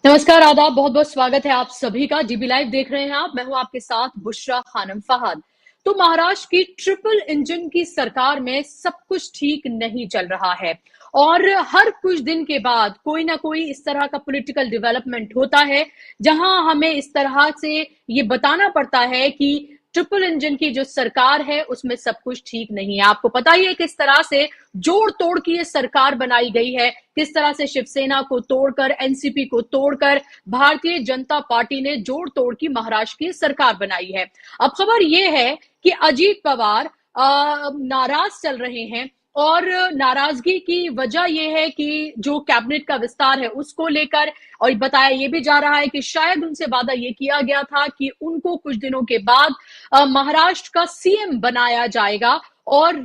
नमस्कार, आदाब, बहुत बहुत स्वागत है आप सभी का। जीबी लाइव देख रहे हैं आप। मैं हूं आपके साथ बुशरा खानम फहद। तो महाराष्ट्र की ट्रिपल इंजन की सरकार में सब कुछ ठीक नहीं चल रहा है और हर कुछ दिन के बाद कोई ना कोई इस तरह का पॉलिटिकल डेवलपमेंट होता है जहां हमें इस तरह से ये बताना पड़ता है कि ट्रिपल इंजन की जो सरकार है उसमें सब कुछ ठीक नहीं है। आपको पता ही है किस तरह से जोड़ तोड़ की ये सरकार बनाई गई है, किस तरह से शिवसेना को तोड़कर, एनसीपी को तोड़कर भारतीय जनता पार्टी ने जोड़ तोड़ की महाराष्ट्र की सरकार बनाई है। अब खबर ये है कि अजीत पवार नाराज चल रहे हैं और नाराजगी की वजह यह है कि जो कैबिनेट का विस्तार है उसको लेकर, और बताया यह भी जा रहा है कि शायद उनसे वादा यह किया गया था कि उनको कुछ दिनों के बाद महाराष्ट्र का सीएम बनाया जाएगा। और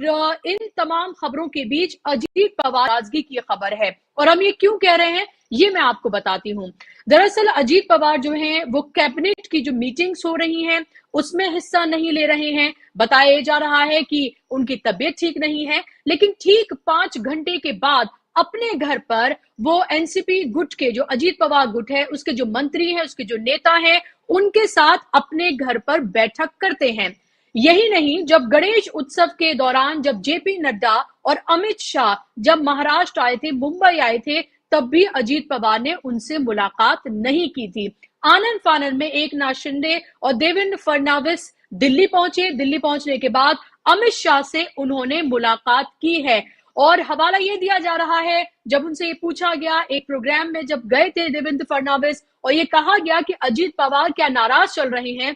इन तमाम खबरों के बीच अजीत पवार नाराजगी की खबर है। और हम ये क्यों कह रहे हैं ये मैं आपको बताती हूँ। दरअसल अजीत पवार जो हैं वो कैबिनेट की जो मीटिंग्स हो रही हैं उसमें हिस्सा नहीं ले रहे हैं। बताया जा रहा है कि उनकी तबीयत ठीक नहीं है, लेकिन ठीक 5 घंटे के बाद अपने घर पर वो एनसीपी गुट के, जो अजीत पवार गुट है उसके जो मंत्री हैं, उसके जो नेता हैं, उनके साथ अपने घर पर बैठक करते हैं। यही नहीं, जब गणेश उत्सव के दौरान जब जेपी नड्डा और अमित शाह जब महाराष्ट्र आए थे, मुंबई आए थे, तब भी अजीत पवार ने उनसे मुलाकात नहीं की थी। आनंद फानन में एकनाथ शिंदे और देवेंद्र फडणवीस दिल्ली पहुंचे। दिल्ली पहुंचने के बाद अमित शाह से उन्होंने मुलाकात की है। और हवाला यह दिया जा रहा है, जब उनसे ये पूछा गया एक प्रोग्राम में जब गए थे देवेंद्र फडणवीस, और ये कहा गया कि अजीत पवार क्या नाराज चल रहे हैं,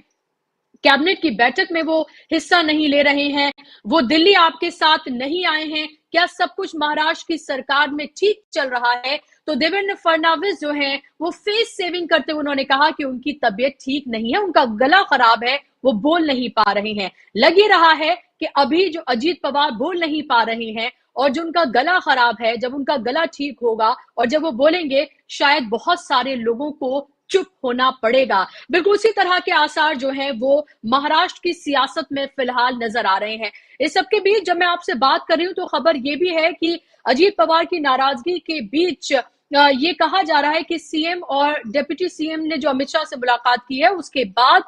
कैबिनेट की बैठक में वो हिस्सा नहीं ले रहे हैं, वो दिल्ली आपके साथ नहीं आए हैं, क्या सब कुछ महाराष्ट्र की सरकार में ठीक चल रहा है? तो देवेंद्र फडणवीस जो हैं वो फेस सेविंग करते हुए उन्होंने कहा कि उनकी तबीयत ठीक नहीं है, उनका गला खराब है, वो बोल नहीं पा रहे हैं। लग ही रहा है कि अभी जो अजीत पवार बोल नहीं पा रहे हैं और जो उनका गला खराब है, जब उनका गला ठीक होगा और जब वो बोलेंगे, शायद बहुत सारे लोगों को चुप होना पड़ेगा। बिल्कुल उसी तरह के आसार जो हैं वो महाराष्ट्र की सियासत में फिलहाल नजर आ रहे हैं। इस सबके बीच जब मैं आपसे बात कर रही हूं तो खबर ये भी है कि अजीत पवार की नाराजगी के बीच ये कहा जा रहा है कि सीएम और डिप्टी सीएम ने जो अमित शाह से मुलाकात की है उसके बाद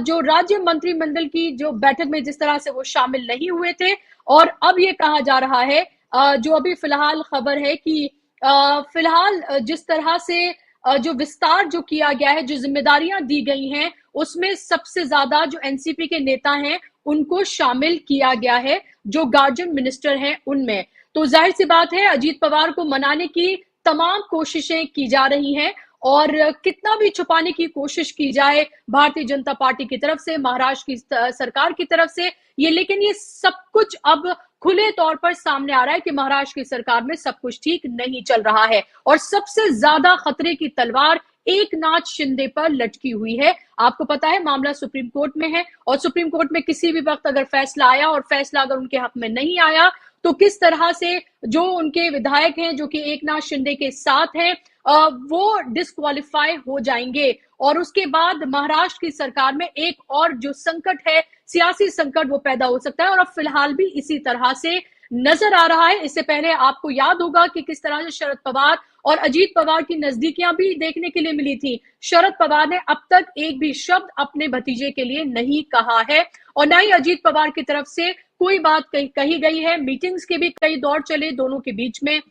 जो राज्य मंत्रिमंडल की जो बैठक में जिस तरह से वो शामिल नहीं हुए थे, और अब ये कहा जा रहा है, जो अभी फिलहाल खबर है कि फिलहाल जिस तरह से जो विस्तार जो किया गया है, जो जिम्मेदारियां दी गई हैं, उसमें सबसे ज्यादा जो एनसीपी के नेता हैं उनको शामिल किया गया है, जो गार्जियन मिनिस्टर हैं उनमें। तो जाहिर सी बात है अजीत पवार को मनाने की तमाम कोशिशें की जा रही हैं, और कितना भी छुपाने की कोशिश की जाए भारतीय जनता पार्टी की तरफ से, महाराष्ट्र की सरकार की तरफ से, लेकिन ये सब कुछ अब खुले तौर पर सामने आ रहा है कि महाराष्ट्र की सरकार में सब कुछ ठीक नहीं चल रहा है। और सबसे ज्यादा खतरे की तलवार एकनाथ शिंदे पर लटकी हुई है। आपको पता है मामला सुप्रीम कोर्ट में है, और सुप्रीम कोर्ट में किसी भी वक्त अगर फैसला आया और फैसला अगर उनके हक में नहीं आया तो किस तरह से जो उनके विधायक हैं जो कि एकनाथ शिंदे के साथ हैं वो डिस्क्वालीफाई हो जाएंगे। और उसके बाद महाराष्ट्र की सरकार में एक और जो संकट है, सियासी संकट, वो पैदा हो सकता है। और अब फिलहाल भी इसी तरह से नजर आ रहा है। इससे पहले आपको याद होगा कि किस तरह से शरद पवार और अजीत पवार की नजदीकियां भी देखने के लिए मिली थी। शरद पवार ने अब तक एक भी शब्द अपने भतीजे के लिए नहीं कहा है, और न ही अजीत पवार की तरफ से कोई बात कही गई है। मीटिंग्स के भी कई दौर चले दोनों के बीच में,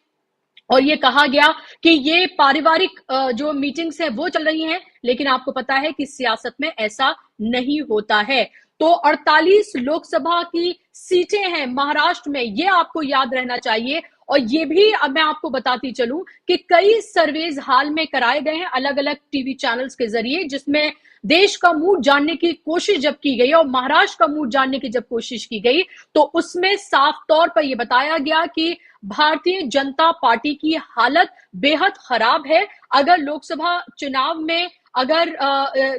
और ये कहा गया कि ये पारिवारिक जो मीटिंग्स है वो चल रही हैं, लेकिन आपको पता है कि सियासत में ऐसा नहीं होता है। तो 48 लोकसभा की सीटें हैं महाराष्ट्र में, ये आपको याद रहना चाहिए। और ये भी अब मैं आपको बताती चलूं कि कई सर्वेज हाल में कराए गए हैं अलग अलग टीवी चैनल्स के जरिए, जिसमें देश का मूड जानने की कोशिश जब की गई और महाराष्ट्र का मूड जानने की जब कोशिश की गई, तो उसमें साफ तौर पर यह बताया गया कि भारतीय जनता पार्टी की हालत बेहद खराब है। अगर लोकसभा चुनाव में अगर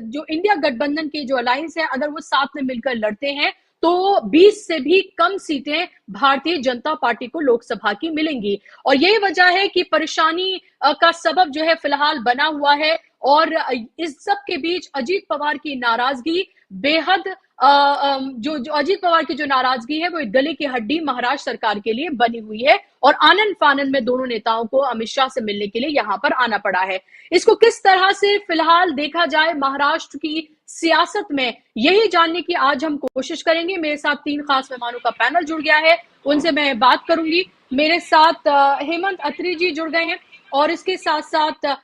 जो इंडिया गठबंधन के जो अलायंस है अगर वो साथ में मिलकर लड़ते हैं तो 20 से भी कम सीटें भारतीय जनता पार्टी को लोकसभा की मिलेंगी। और यही वजह है कि परेशानी का सबब जो है फिलहाल बना हुआ है। और इस सब के बीच अजीत पवार की नाराजगी बेहद जो अजीत पवार की जो नाराजगी है वो एक गले की हड्डी महाराष्ट्र सरकार के लिए बनी हुई है और आनन फानन में दोनों नेताओं को अमित शाह से मिलने के लिए यहां पर आना पड़ा है। इसको किस तरह से फिलहाल देखा जाए महाराष्ट्र की सियासत में, यही जानने की आज हम कोशिश करेंगे। मेरे साथ 3 खास मेहमानों का पैनल जुड़ गया है, उनसे मैं बात करूंगी। मेरे साथ हेमंत अत्री जी जुड़ गए हैं और इसके साथ साथ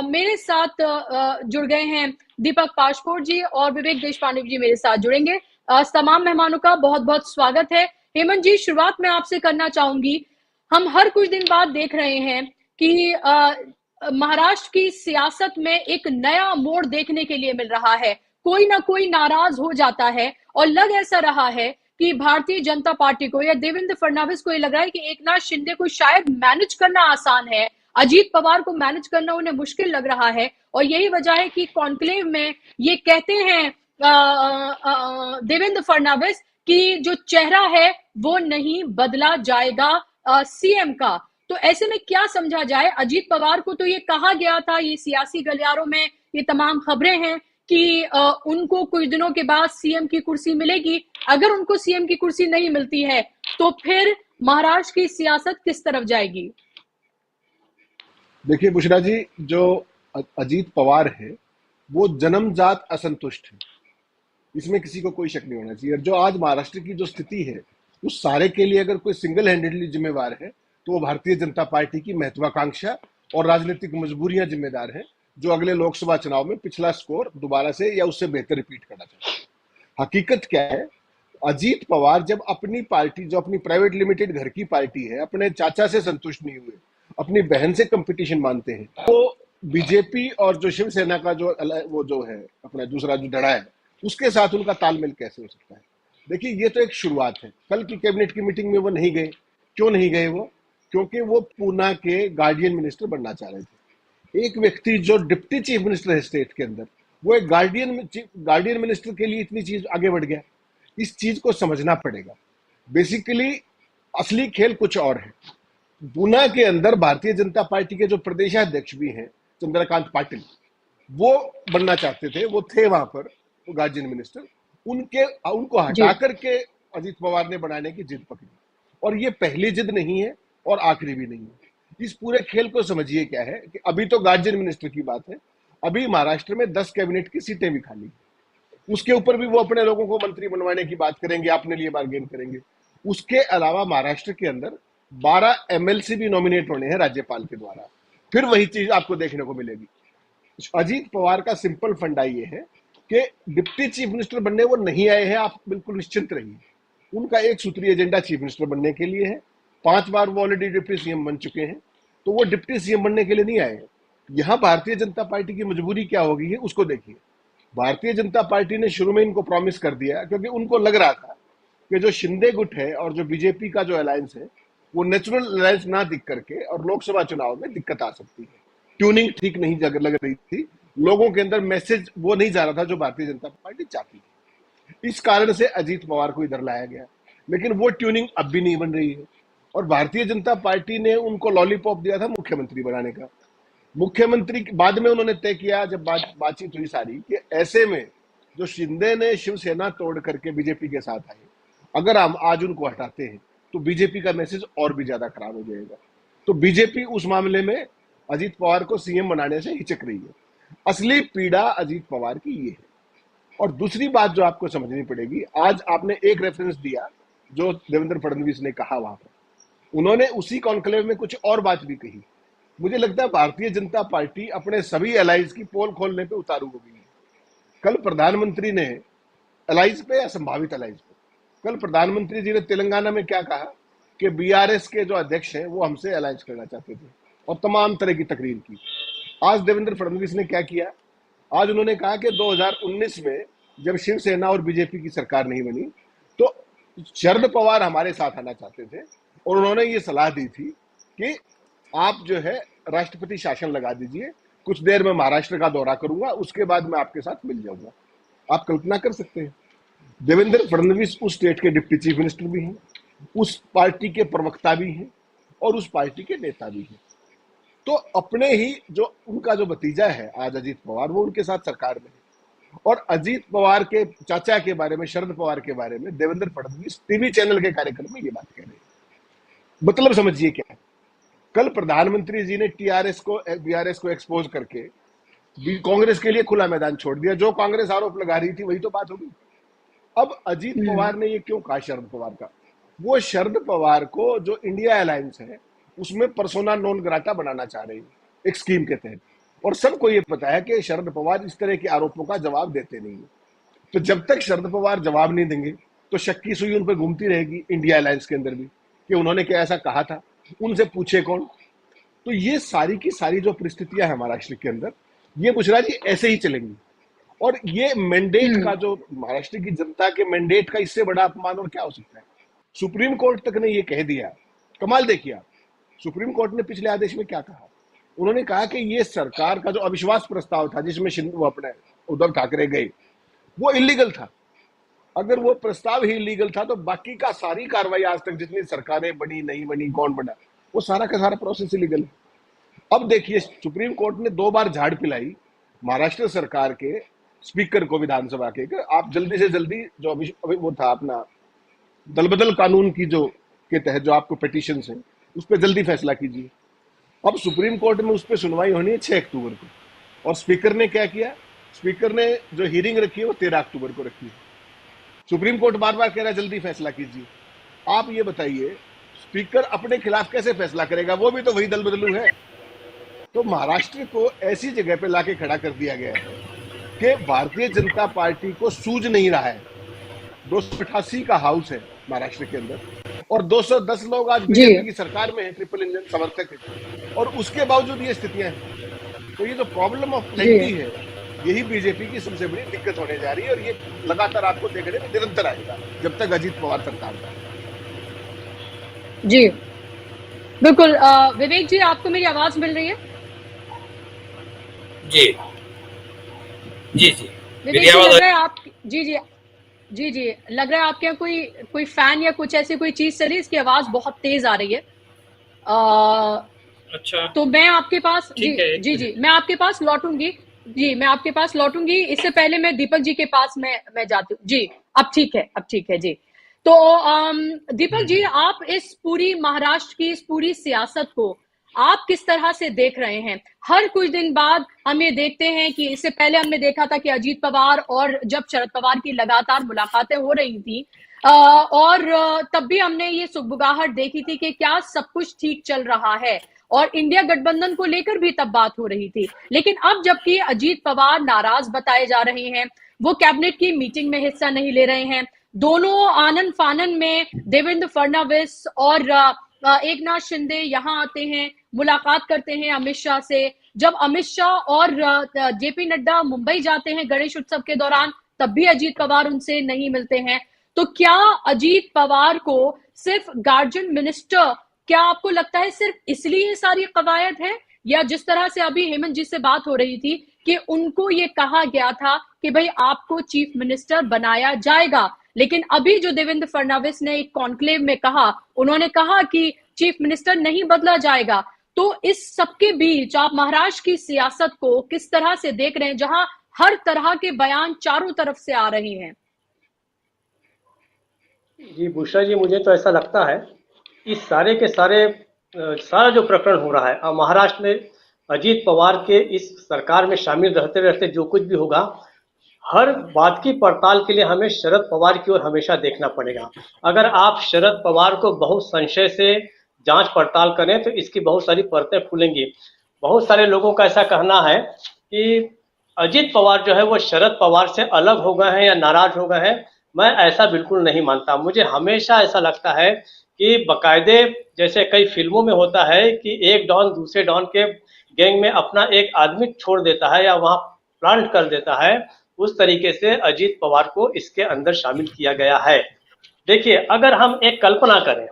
मेरे साथ जुड़ गए हैं दीपक पाशकोट जी और विवेक देशपांडे जी मेरे साथ जुड़ेंगे। तमाम मेहमानों का बहुत बहुत स्वागत है। हेमंत जी, शुरुआत मैं आपसे करना चाहूंगी। हम हर कुछ दिन बाद देख रहे हैं कि महाराष्ट्र की सियासत में एक नया मोड़ देखने के लिए मिल रहा है। कोई ना कोई नाराज हो जाता है और लग ऐसा रहा है कि भारतीय जनता पार्टी को या देवेंद्र फडणवीस को ये लग रहा है कि एकनाथ शिंदे को शायद मैनेज करना आसान है, अजीत पवार को मैनेज करना उन्हें मुश्किल लग रहा है। और यही वजह है कि कॉन्क्लेव में ये कहते हैं देवेंद्र फडणवीस कि जो चेहरा है वो नहीं बदला जाएगा सीएम का। तो ऐसे में क्या समझा जाए? अजीत पवार को तो ये कहा गया था, ये सियासी गलियारों में ये तमाम खबरें हैं कि उनको कुछ दिनों के बाद सीएम की कुर्सी मिलेगी। अगर उनको सीएम की कुर्सी नहीं मिलती है तो फिर महाराष्ट्र की सियासत किस तरफ जाएगी? देखिए बुशरा जी, जो अजीत पवार है वो जन्मजात असंतुष्ट है, इसमें किसी को कोई शक नहीं होना चाहिए। जो आज महाराष्ट्र की जो स्थिति है उस सारे के लिए अगर कोई सिंगल हैंडेडली जिम्मेवार है तो वो भारतीय जनता पार्टी की महत्वाकांक्षा और राजनीतिक मजबूरियां जिम्मेदार हैं, जो अगले लोकसभा चुनाव में पिछला स्कोर दोबारा से या उससे बेहतर रिपीट करना चाहते हैं। हकीकत क्या है, अजीत पवार जब अपनी पार्टी, जो अपनी प्राइवेट लिमिटेड घर की पार्टी है, अपने चाचा से संतुष्ट नहीं हुए, अपनी बहन से कंपटीशन मानते हैं, तो बीजेपी और जो शिवसेना का जो वो जो है अपना दूसरा जो धड़ा है उसके साथ उनका तालमेल कैसे हो सकता है? देखिए, ये तो एक शुरुआत है। कल की कैबिनेट की मीटिंग में वो नहीं गए। क्यों नहीं गए वो? क्योंकि वो पूना के गार्डियन मिनिस्टर बनना चाह रहे थे। एक व्यक्ति जो डिप्टी चीफ मिनिस्टर है स्टेट के अंदर, वो एक गार्डियन मिनिस्टर के लिए इतनी चीज आगे बढ़ गया। इस चीज को समझना पड़ेगा। बेसिकली असली खेल कुछ और है। पूना के अंदर भारतीय जनता पार्टी के जो प्रदेशाध्यक्ष भी हैं, चंद्रकांत पाटिल, वो बनना चाहते थे, वो थे वहां पर गार्जियन मिनिस्टर। उनको हटा करके अजीत पवार ने बनाने की जिद पकड़ी, और ये पहली जिद नहीं है और आखिरी भी नहीं है। इस पूरे खेल को समझिए क्या है कि अभी तो गार्जियन मिनिस्टर की बात है, अभी महाराष्ट्र में 10 कैबिनेट की सीटें भी खाली, उसके ऊपर भी वो अपने लोगों को मंत्री बनवाने की बात करेंगे, अपने लिए बार्गेन करेंगे। उसके अलावा महाराष्ट्र के अंदर 12 एमएलसी भी नॉमिनेट होने हैं राज्यपाल के द्वारा। फिर वही चीज आपको देखने को मिलेगी। अजीत पवार का सिंपल फंडा ये है कि डिप्टी चीफ मिनिस्टर बनने वो नहीं आए हैं, आप बिल्कुल निश्चिंत रहिए। उनका एक सूत्रीय एजेंडा चीफ मिनिस्टर बनने के लिए है। 5 बार वो ऑलरेडी डिप्टी सीएम बन चुके हैं, तो वो डिप्टी सीएम बनने के लिए नहीं आए हैं। यहां भारतीय जनता पार्टी की मजबूरी क्या हो गई है उसको देखिए। भारतीय जनता पार्टी ने शुरू में इनको प्रॉमिस कर दिया, क्योंकि उनको लग रहा था कि जो शिंदे गुट है और जो बीजेपी का जो अलायंस है वो नेचुरल अलायंस ना दिख करके और लोकसभा चुनाव में दिक्कत आ सकती है। ट्यूनिंग ठीक नहीं लग रही थी, लोगों के अंदर मैसेज वो नहीं जा रहा था जो भारतीय जनता पार्टी चाहती है। इस कारण से अजीत पवार को इधर लाया गया, लेकिन वो ट्यूनिंग अब भी नहीं बन रही है। और भारतीय जनता पार्टी ने उनको लॉलीपॉप दिया था मुख्यमंत्री बनाने का। मुख्यमंत्री बाद में उन्होंने तय किया, जब बातचीत हुई सारी, कि ऐसे में जो शिंदे ने शिवसेना तोड़ करके बीजेपी के साथ आए, अगर हम आज उनको हटाते हैं तो बीजेपी का मैसेज और भी ज्यादा खराब हो जाएगा। तो बीजेपी उस मामले में अजीत पवार को सीएम बनाने से हिचक रही है। असली पीड़ा अजीत पवार की ये है। और दूसरी बात जो आपको समझनी पड़ेगी, आज आपने एक रेफरेंस दिया जो देवेंद्र फडणवीस ने कहा, वहां पर उन्होंने उसी कॉन्क्लेव में कुछ और बात भी कही। मुझे लगता है भारतीय जनता पार्टी अपने सभी एलाइज की पोल खोलने पे उतारू हो गई है। कल प्रधानमंत्री ने एलाइज पे या संभावित एलाइज पे, कल प्रधानमंत्री जी ने तेलंगाना में क्या कहा कि बीआरएस के जो अध्यक्ष हैं वो हमसे अलायंस करना चाहते थे, और तमाम तरह की तकरीर की। आज देवेंद्र फडणवीस ने क्या किया? आज उन्होंने कहा कि 2019 में जब शिवसेना और बीजेपी की सरकार नहीं बनी तो शरद पवार हमारे साथ आना चाहते थे, और उन्होंने ये सलाह दी थी कि आप जो है राष्ट्रपति शासन लगा दीजिए, कुछ देर में महाराष्ट्र का दौरा करूंगा, उसके बाद मैं आपके साथ मिल जाऊंगा। आप कल्पना कर सकते हैं, देवेंद्र फडणवीस उस स्टेट के डिप्टी चीफ मिनिस्टर भी हैं, उस पार्टी के प्रवक्ता भी हैं और उस पार्टी के नेता भी हैं। तो अपने ही जो उनका जो भतीजा है आज अजीत पवार, वो उनके साथ सरकार में है। और अजीत पवार के चाचा के बारे में, शरद पवार के बारे में देवेंद्र फडणवीस टीवी चैनल के कार्यक्रम में ये बात कह रहे हैं। मतलब समझिए क्या है। कल प्रधानमंत्री जी ने टीआरएस को, बीआरएस को एक्सपोज करके कांग्रेस के लिए खुला मैदान छोड़ दिया। जो कांग्रेस आरोप लगा रही थी वही तो बात होगी। अब अजीत पवार ने ये क्यों कहा शरद पवार का? वो शरद पवार को जो इंडिया अलायंस है उसमें पर्सोना नॉन ग्राटा बनाना चाह रही है एक स्कीम के तहत, और सबको ये पता है कि शरद पवार इस तरह के आरोपों का जवाब देते नहीं है। तो जब तक शरद पवार जवाब नहीं देंगे तो शक की सुई उन पर घूमती रहेगी इंडिया अलायंस के अंदर भी कि उन्होंने क्या ऐसा कहा था, उनसे पूछे कौन। तो ये सारी की सारी जो परिस्थितियां है महाराष्ट्र के अंदर, ये बुशरा जी ऐसे ही चलेंगी। और ये मैंडेट का जो महाराष्ट्र की जनता के मैंडेट का इससे बड़ा अपमान और क्या हो सकता है। सुप्रीम कोर्ट तक ने ये कह दिया। कमाल देखिए आप, सुप्रीम कोर्ट ने पिछले आदेश में क्या कहा। उन्होंने कहा कि ये सरकार का जो अविश्वास प्रस्ताव था जिसमें वो अपने उद्धव ठाकरे गए, वो इलीगल था। अगर वो प्रस्ताव ही इलीगल था तो बाकी का सारी कार्रवाई आज तक जितनी सरकारें बनी, नहीं बनी, कौन बना, वो सारा का सारा प्रोसेस इलीगल है। अब देखिए सुप्रीम कोर्ट ने 2 बार झाड़ पिलाई महाराष्ट्र सरकार के स्पीकर को विधानसभा के, आप जल्दी से जल्दी जो अभी वो था अपना दल बदल कानून की जो के तहत जो आपको पिटीशन है उस पर जल्दी फैसला कीजिए। अब सुप्रीम कोर्ट में उस पर सुनवाई होनी है 6 अक्टूबर को, और स्पीकर ने क्या किया, स्पीकर ने जो हियरिंग रखी है वो 13 अक्टूबर को रखी है। सुप्रीम कोर्ट बार बार कह रहा है जल्दी फैसला कीजिए। आप ये बताइए स्पीकर अपने खिलाफ कैसे फैसला करेगा, वो भी तो वही दल बदलू है। तो महाराष्ट्र को ऐसी जगह पे लाके खड़ा कर दिया गया है कि भारतीय जनता पार्टी को सूझ नहीं रहा है। 288 का हाउस है महाराष्ट्र के अंदर, और 210 लोग आज बीजेपी की सरकार में है, ट्रिपल इंजन समर्थक है, और उसके बावजूद ये स्थितियां हैं। तो ये जो प्रॉब्लम ऑफ प्लेंटी है, यही बीजेपी की सबसे बड़ी दिक्कत होने जा रही है, और ये लगातार आपको देखने में निरंतर आएगा जब तक अजीत पवार सरकार में। जी बिल्कुल। विवेक जी, आपको मेरी आवाज मिल रही है? जी जी जी विवेक जी, लग रहा है आप, जी जी जी जी, लग रहा है आपके यहाँ कोई फैन या कुछ ऐसी कोई चीज चली, इसकी आवाज बहुत तेज आ रही है। अच्छा, तो मैं आपके पास जी मैं आपके पास लौटूंगी। जी मैं आपके पास लौटूंगी, इससे पहले मैं दीपक जी के पास मैं जाती हूँ। जी अब ठीक है जी। तो दीपक जी, आप इस पूरी महाराष्ट्र की इस पूरी सियासत को आप किस तरह से देख रहे हैं? हर कुछ दिन बाद हम ये देखते हैं कि इससे पहले हमने देखा था कि अजीत पवार और जब शरद पवार की लगातार मुलाकातें हो रही थी और तब भी हमने ये सुगबुगाहट देखी थी कि क्या सब कुछ ठीक चल रहा है, और इंडिया गठबंधन को लेकर भी तब बात हो रही थी। लेकिन अब जबकि अजीत पवार नाराज बताए जा रहे हैं, वो कैबिनेट की मीटिंग में हिस्सा नहीं ले रहे हैं, दोनों आनन फानन में देवेंद्र फडणवीस और एकनाथ शिंदे यहाँ आते हैं, मुलाकात करते हैं अमित शाह से। जब अमित शाह और जेपी नड्डा मुंबई जाते हैं गणेश उत्सव के दौरान, तब भी अजीत पवार उनसे नहीं मिलते हैं। तो क्या अजीत पवार को सिर्फ गार्जियन मिनिस्टर, क्या आपको लगता है सिर्फ इसलिए सारी कवायद है, या जिस तरह से अभी हेमंत जी से बात हो रही थी कि उनको ये कहा गया था कि भाई आपको चीफ मिनिस्टर बनाया जाएगा, लेकिन अभी जो देवेंद्र फडणवीस ने एक कॉन्क्लेव में कहा, उन्होंने कहा कि चीफ मिनिस्टर नहीं बदला जाएगा। तो इस सबके बीच आप महाराष्ट्र की सियासत को किस तरह से देख रहे हैं, जहां हर तरह के बयान चारों तरफ से आ रहे हैं? जी बुशरा जी, मुझे तो ऐसा लगता है इस सारे के सारे सारा जो प्रकरण हो रहा है अब महाराष्ट्र में, अजीत पवार के इस सरकार में शामिल रहते रहते जो कुछ भी होगा, हर बात की पड़ताल के लिए हमें शरद पवार की ओर हमेशा देखना पड़ेगा। अगर आप शरद पवार को बहुत संशय से जांच पड़ताल करें तो इसकी बहुत सारी परतें खुलेंगी। बहुत सारे लोगों का ऐसा कहना है कि अजीत पवार जो है वो शरद पवार से अलग हो गए हैं या नाराज हो गए हैं। मैं ऐसा बिल्कुल नहीं मानता। मुझे हमेशा ऐसा लगता है कि बाकायदे जैसे कई फिल्मों में होता है कि एक डॉन दूसरे डॉन के गैंग में अपना एक आदमी छोड़ देता है या वहां प्लांट कर देता है, उस तरीके से अजीत पवार को इसके अंदर शामिल किया गया है। देखिए, अगर हम एक कल्पना करें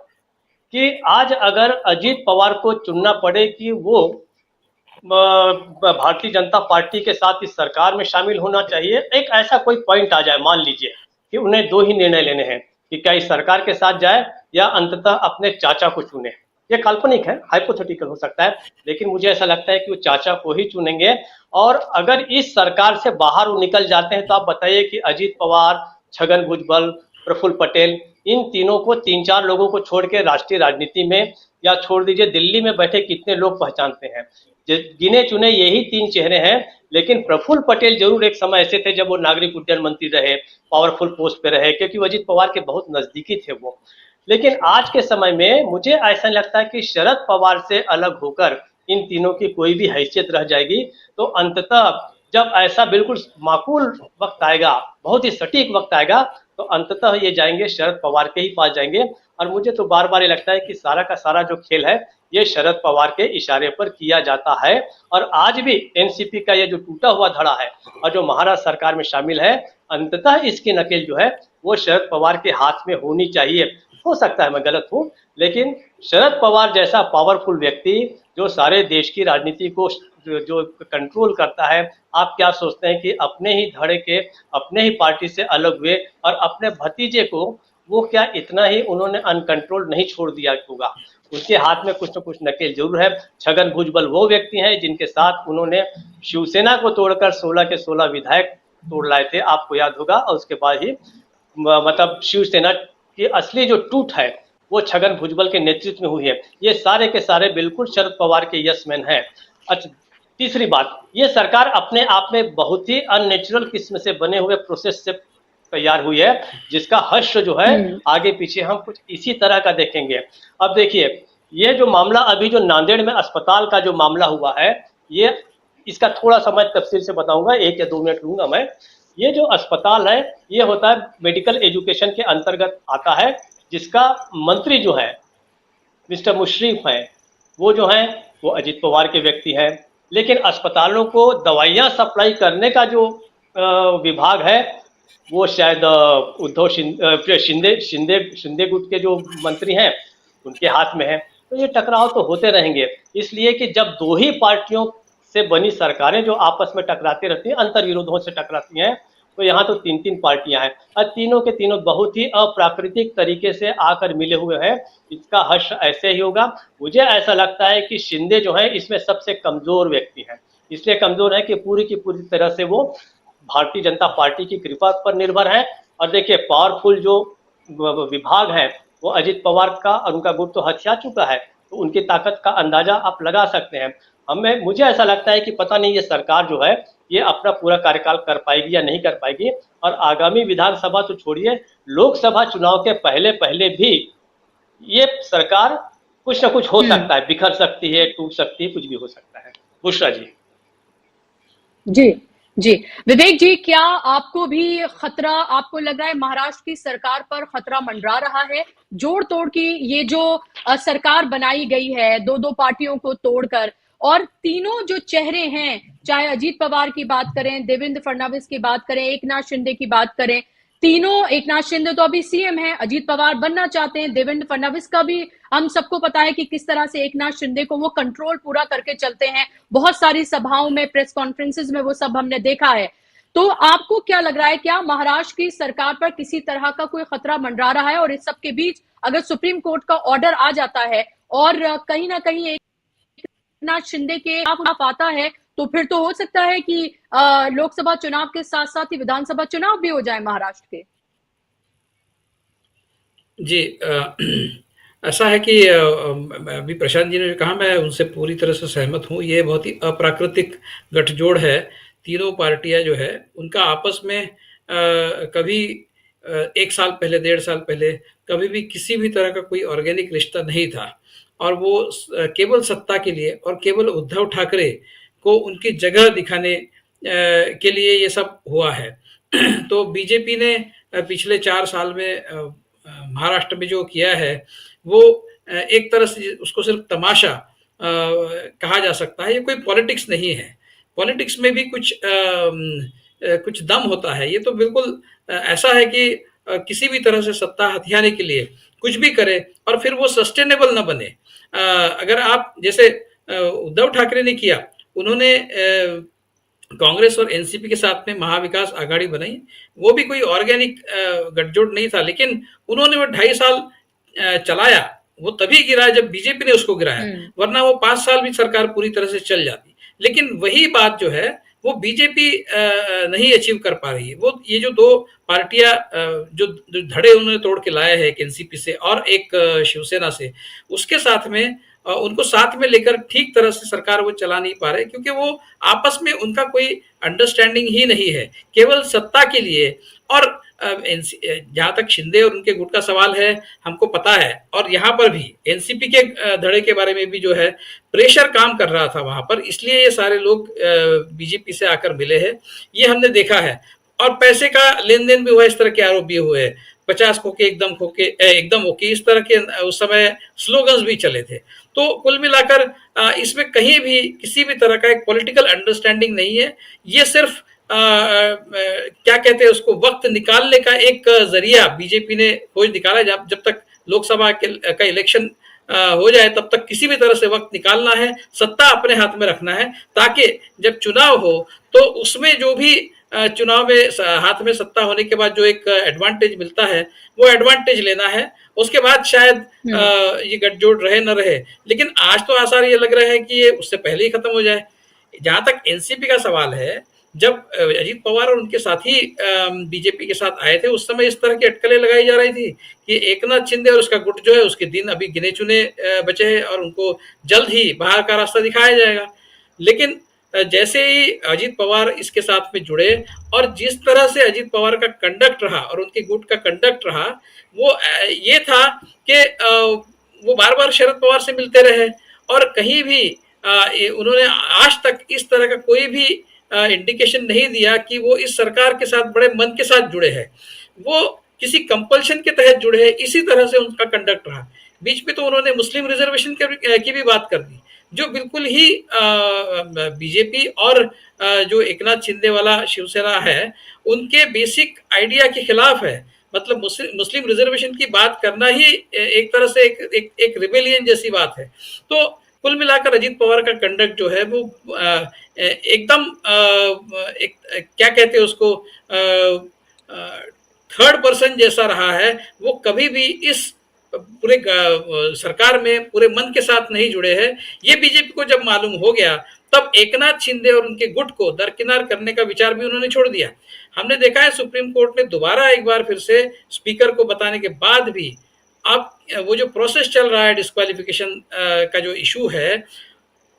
कि आज अगर अजीत पवार को चुनना पड़े कि वो भारतीय जनता पार्टी के साथ इस सरकार में शामिल होना चाहिए, एक ऐसा कोई पॉइंट आ जाए, मान लीजिए कि उन्हें 2 ही निर्णय लेने हैं कि क्या इस सरकार के साथ जाए या अंततः अपने चाचा को चुने। ये काल्पनिक है, हाइपोथेटिकल हो सकता है, लेकिन मुझे ऐसा लगता है कि वो चाचा को ही चुनेंगे। और अगर इस सरकार से बाहर वो निकल जाते हैं तो आप बताइए कि अजीत पवार, छगन भुजबल, प्रफुल्ल पटेल, इन तीनों को, 3-4 लोगों को छोड़ के राष्ट्रीय राजनीति में, या छोड़ दीजिए दिल्ली में बैठे कितने लोग पहचानते हैं? गिने चुने यही 3 चेहरे हैं। लेकिन प्रफुल्ल पटेल जरूर एक समय ऐसे थे जब वो नागरिक उड्डयन मंत्री रहे, पावरफुल पोस्ट पे रहे, क्योंकि वो अजीत पवार के बहुत नजदीकी थे वो। लेकिन आज के समय में मुझे ऐसा लगता है कि शरद पवार से अलग होकर इन तीनों की कोई भी हैसियत रह जाएगी, तो अंततः जब ऐसा बिल्कुल माकूल वक्त आएगा, बहुत ही सटीक वक्त आएगा, तो अंततः ये जाएंगे शरद पवार के ही पास जाएंगे। और मुझे तो बार बार ये लगता है कि सारा का सारा जो खेल है ये शरद पवार के इशारे पर किया जाता है। और आज भी एनसीपी का ये जो टूटा हुआ धड़ा है और जो महाराष्ट्र सरकार में शामिल है, अंततः इसकी नकेल जो है वो शरद पवार के हाथ में होनी चाहिए। हो सकता है मैं गलत हूँ, लेकिन शरद पवार जैसा पावरफुल व्यक्ति जो सारे देश की राजनीति को जो कंट्रोल करता है, आप क्या सोचते हैं कि अपने ही धड़े के, अपने ही पार्टी से अलग हुए और अपने भतीजे को वो क्या इतना ही उन्होंने अनकंट्रोल नहीं छोड़ दिया होगा? उनके हाथ में कुछ न कुछ नकेल जरूर है। छगन भुजबल वो व्यक्ति हैं जिनके साथ उन्होंने शिवसेना को तोड़कर 16 के 16 विधायक तोड़ लाए थे, आपको याद होगा। और उसके बाद ही मतलब शिवसेना की असली जो टूट है वो छगन भुजबल के नेतृत्व में हुई है। ये सारे के सारे बिल्कुल शरद पवार के यस मैन है। अच्छा, तीसरी बात, ये सरकार अपने आप में बहुत ही अननेचुरल किस्म से बने हुए प्रोसेस से तैयार हुई है, जिसका हश्र जो है आगे पीछे हम कुछ इसी तरह का देखेंगे। अब देखिए, ये जो मामला अभी जो नांदेड़ में अस्पताल का जो मामला हुआ है, ये इसका थोड़ा सा मैं तफसील से बताऊंगा, 1 या 2 मिनट लूंगा मैं। ये जो अस्पताल है ये होता है मेडिकल एजुकेशन के अंतर्गत आता है, जिसका मंत्री जो है मिस्टर मुशर्रफ हैं, वो जो हैं वो अजीत पवार के व्यक्ति हैं। लेकिन अस्पतालों को दवाइयाँ सप्लाई करने का जो विभाग है वो शायद उद्धव शिंदे गुट के जो मंत्री हैं उनके हाथ में है। तो ये टकराव तो होते रहेंगे, इसलिए कि जब 2 ही पार्टियों से बनी सरकारें जो आपस में टकराती रहती हैं, अंतर विरोधों से टकराती हैं, तो यहाँ तो 3-3 पार्टियां हैं और तीनों के तीनों बहुत ही अप्राकृतिक तरीके से आकर मिले हुए हैं। इसका हश्र ऐसे ही होगा। मुझे ऐसा लगता है कि शिंदे जो है इसमें सबसे कमजोर व्यक्ति है, इसलिए कमजोर है कि पूरी की पूरी तरह से वो भारतीय जनता पार्टी की कृपा पर निर्भर है। और देखिए, पावरफुल जो विभाग है वो अजीत पवार का और उनका गुट तो हथिया चुका है, तो उनकी ताकत का अंदाजा आप लगा सकते हैं। मुझे ऐसा लगता है कि पता नहीं ये सरकार जो है ये अपना पूरा कार्यकाल कर पाएगी या नहीं कर पाएगी। और आगामी विधानसभा तो छोड़िए, लोकसभा चुनाव के पहले पहले भी ये सरकार कुछ ना कुछ हो सकता है, बिखर सकती है, टूट सकती है, कुछ भी हो सकता है। बुशरा जी। जी जी, विवेक जी, क्या आपको भी खतरा, आपको लग रहा है महाराष्ट्र की सरकार पर खतरा मंडरा रहा है? जोड़ तोड़ की ये जो सरकार बनाई गई है 2-2 पार्टियों को तोड़कर, और तीनों जो चेहरे हैं, चाहे अजीत पवार की बात करें, देवेंद्र फडणवीस की बात करें, एकनाथ शिंदे की बात करें, तीनों, एकनाथ शिंदे तो अभी सीएम हैं, अजीत पवार बनना चाहते हैं, देवेंद्र फडणवीस का भी हम सबको पता है कि किस तरह से एकनाथ शिंदे को वो कंट्रोल पूरा करके चलते हैं, बहुत सारी सभाओं में, प्रेस कॉन्फ्रेंसेस में वो सब हमने देखा है। तो आपको क्या लग रहा है, क्या महाराष्ट्र की सरकार पर किसी तरह का कोई खतरा मंडरा रहा है? और इस सब के बीच अगर सुप्रीम कोर्ट का ऑर्डर आ जाता है और कहीं ना कहीं एकनाथ शिंदे के खिलाफ आता है, तो फिर तो हो सकता है कि लोकसभा चुनाव के साथ साथ ही विधानसभा चुनाव भी हो जाए महाराष्ट्र के। जी, ऐसा है कि अभी प्रशांत जी ने कहा, मैं उनसे पूरी तरह से सहमत हूँ। ये बहुत ही अप्राकृतिक गठजोड़ है। तीनों पार्टियां जो है उनका आपस में कभी 1 साल पहले, 1.5 साल पहले कभी भी किसी भी तरह का कोई ऑर्गेनिक रिश्ता नहीं था, और वो केवल सत्ता के लिए और केवल उद्धव ठाकरे को उनकी जगह दिखाने के लिए ये सब हुआ है। तो बीजेपी ने पिछले 4 साल में महाराष्ट्र में जो किया है वो एक तरह से उसको सिर्फ तमाशा कहा जा सकता है। ये कोई पॉलिटिक्स नहीं है। पॉलिटिक्स में भी कुछ दम होता है। ये तो बिल्कुल ऐसा है कि किसी भी तरह से सत्ता हथियाने के लिए कुछ भी करे और फिर वो सस्टेनेबल न बने। अगर आप जैसे उद्धव ठाकरे ने किया, उन्होंने कांग्रेस और एनसीपी के साथ में महाविकास आघाड़ी बनाई। वो भी कोई ऑर्गेनिक गठजोड़ नहीं था, लेकिन उन्होंने वो 2.5 साल चलाया वो तभी गिरा जब बीजेपी ने उसको गिराया, वरना वो 5 साल भी सरकार पूरी तरह से चल जाती। लेकिन वही बात जो है वो बीजेपी नहीं अचीव कर पा रही है। वो ये जो दो पार्टियां जो धड़े उन्होंने तोड़ के लाए हैं, एक एनसीपी से और एक शिवसेना से, उसके साथ में उनको साथ में लेकर ठीक तरह से सरकार वो चला नहीं पा रहे, क्योंकि वो आपस में उनका कोई अंडरस्टैंडिंग ही नहीं है, केवल सत्ता के लिए। और जहां तक शिंदे और उनके गुट का सवाल है, हमको पता है, और यहाँ पर भी एनसीपी के धड़े के बारे में भी जो है प्रेशर काम कर रहा था वहां पर, इसलिए ये सारे लोग बीजेपी से आकर मिले हैं, ये हमने देखा है। और पैसे का लेन देन भी हुआ, इस तरह के आरोप भी हुए, 50 खोके एकदम ओके, इस तरह के उस समय स्लोगन्स भी चले थे। तो कुल मिलाकर इसमें कहीं भी किसी भी तरह का एक पॉलिटिकल अंडरस्टैंडिंग नहीं है। ये सिर्फ क्या कहते हैं उसको, वक्त निकालने का एक जरिया बीजेपी ने खोज निकाला। जब तक लोकसभा का इलेक्शन हो जाए तब तक किसी भी तरह से वक्त निकालना है, सत्ता अपने हाथ में रखना है, ताकि जब चुनाव हो तो उसमें जो भी चुनाव में हाथ में सत्ता होने के बाद जो एक एडवांटेज मिलता है वो एडवांटेज लेना है। उसके बाद शायद ये गठजोड़ रहे न रहे, लेकिन आज तो आसार ये लग रहा है कि ये उससे पहले ही खत्म हो जाए। जहां तक एनसीपी का सवाल है, जब अजीत पवार और उनके साथी बीजेपी के साथ आए थे, उस समय इस तरह की अटकलें लगाई जा रही थी कि एकनाथ शिंदे और उसका गुट जो है उसके दिन अभी गिने चुने बचे हैं और उनको जल्द ही बाहर का रास्ता दिखाया जाएगा। लेकिन जैसे ही अजीत पवार इसके साथ में जुड़े और जिस तरह से अजीत पवार का कंडक्ट रहा और उनके गुट का कंडक्ट रहा, वो ये था कि वो बार बार शरद पवार से मिलते रहे और कहीं भी उन्होंने आज तक इस तरह का कोई भी इंडिकेशन नहीं दिया कि वो इस सरकार के साथ बड़े मन के साथ जुड़े हैं, वो किसी कंपल्शन के तहत जुड़े हैं। इसी तरह से उनका कंडक्ट रहा। बीच में तो उन्होंने मुस्लिम रिजर्वेशन की भी बात कर दी, जो बिल्कुल ही बीजेपी और जो एकनाथ शिंदे वाला शिवसेना है उनके बेसिक आइडिया के खिलाफ है। मतलब मुस्लिम रिजर्वेशन की बात करना ही एक तरह से एक रिबेलियन जैसी बात है। तो कुल मिलाकर अजीत पवार का कंडक्ट जो है वो एकदम क्या कहते हैं उसको, थर्ड पर्सन जैसा रहा है। वो कभी भी इस पूरे सरकार में पूरे मन के साथ नहीं जुड़े हैं। ये बीजेपी को जब मालूम हो गया तब एकनाथ शिंदे और उनके गुट को दरकिनार करने का विचार भी उन्होंने छोड़ दिया। हमने देखा है सुप्रीम कोर्ट ने दोबारा एक बार फिर से स्पीकर को बताने के बाद भी अब वो जो प्रोसेस चल रहा है डिस्क्वालिफिकेशन का जो इशू है,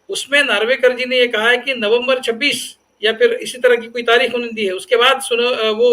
उसमें नार्वेकर जी ने ये कहा है कि नवंबर 26 या फिर इसी तरह की कोई तारीख उन्होंने दी है, उसके बाद वो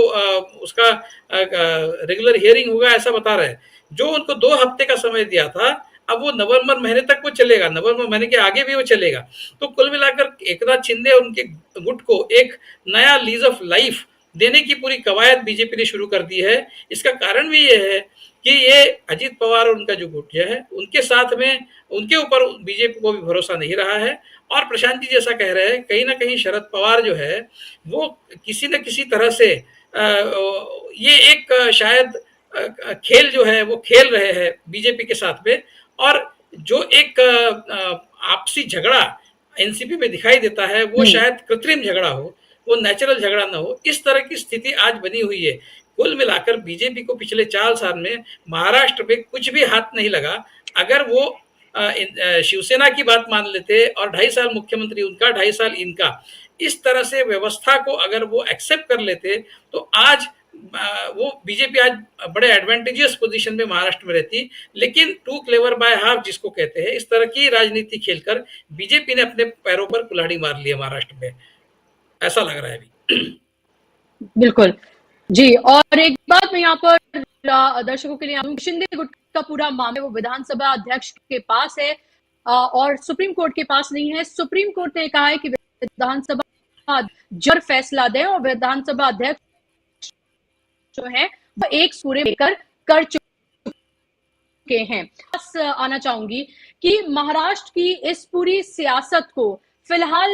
उसका रेगुलर हियरिंग होगा, ऐसा बता रहे हैं। जो उनको 2 हफ्ते का समय दिया था, अब वो नवंबर महीने तक वो चलेगा, नवंबर महीने के आगे भी वो चलेगा। तो कुल मिलाकर एकनाथ शिंदे और उनके गुट को एक नया लीज ऑफ लाइफ देने की पूरी कवायद बीजेपी ने शुरू कर दी है। इसका कारण भी ये है कि ये अजीत पवार और उनका जो गुट जो है उनके साथ में उनके ऊपर बीजेपी को भी भरोसा नहीं रहा है। और प्रशांत जी जैसा कह रहे हैं, कहीं ना कहीं शरद पवार जो है वो किसी न किसी तरह से ये एक शायद खेल जो है वो खेल रहे हैं बीजेपी के साथ में। और जो एक आपसी झगड़ा एनसीपी में दिखाई देता है वो शायद कृत्रिम झगड़ा हो, वो नेचुरल झगड़ा ना हो। इस तरह की स्थिति आज बनी हुई है। कुल मिलाकर बीजेपी को पिछले 4 साल में महाराष्ट्र में कुछ भी हाथ नहीं लगा। अगर वो शिवसेना की बात मान लेते और 2.5 साल मुख्यमंत्री उनका 2.5 साल इनका, इस तरह से व्यवस्था को अगर वो एक्सेप्ट कर लेते तो आज वो बीजेपी आज बड़े एडवांटेजियस पोजीशन में महाराष्ट्र में रहती। लेकिन टू क्लेवर बाय हाफ जिसको कहते हैं, इस तरह की राजनीति खेलकर बीजेपी ने अपने पैरों पर कुल्हाड़ी मार ली है महाराष्ट्र में, ऐसा लग रहा है अभी। बिल्कुल जी। और एक बात मैं यहाँ पर दर्शकों के लिए, शिंदे गुट का पूरा मामला वो विधानसभा अध्यक्ष के पास है और सुप्रीम कोर्ट के पास नहीं है। सुप्रीम कोर्ट ने कहा है कि विधानसभा जर फैसला दे और विधानसभा अध्यक्ष जो है वो एक सूर्य लेकर कर चुके हैं। बस आना चाहूंगी कि महाराष्ट्र की इस पूरी सियासत को फिलहाल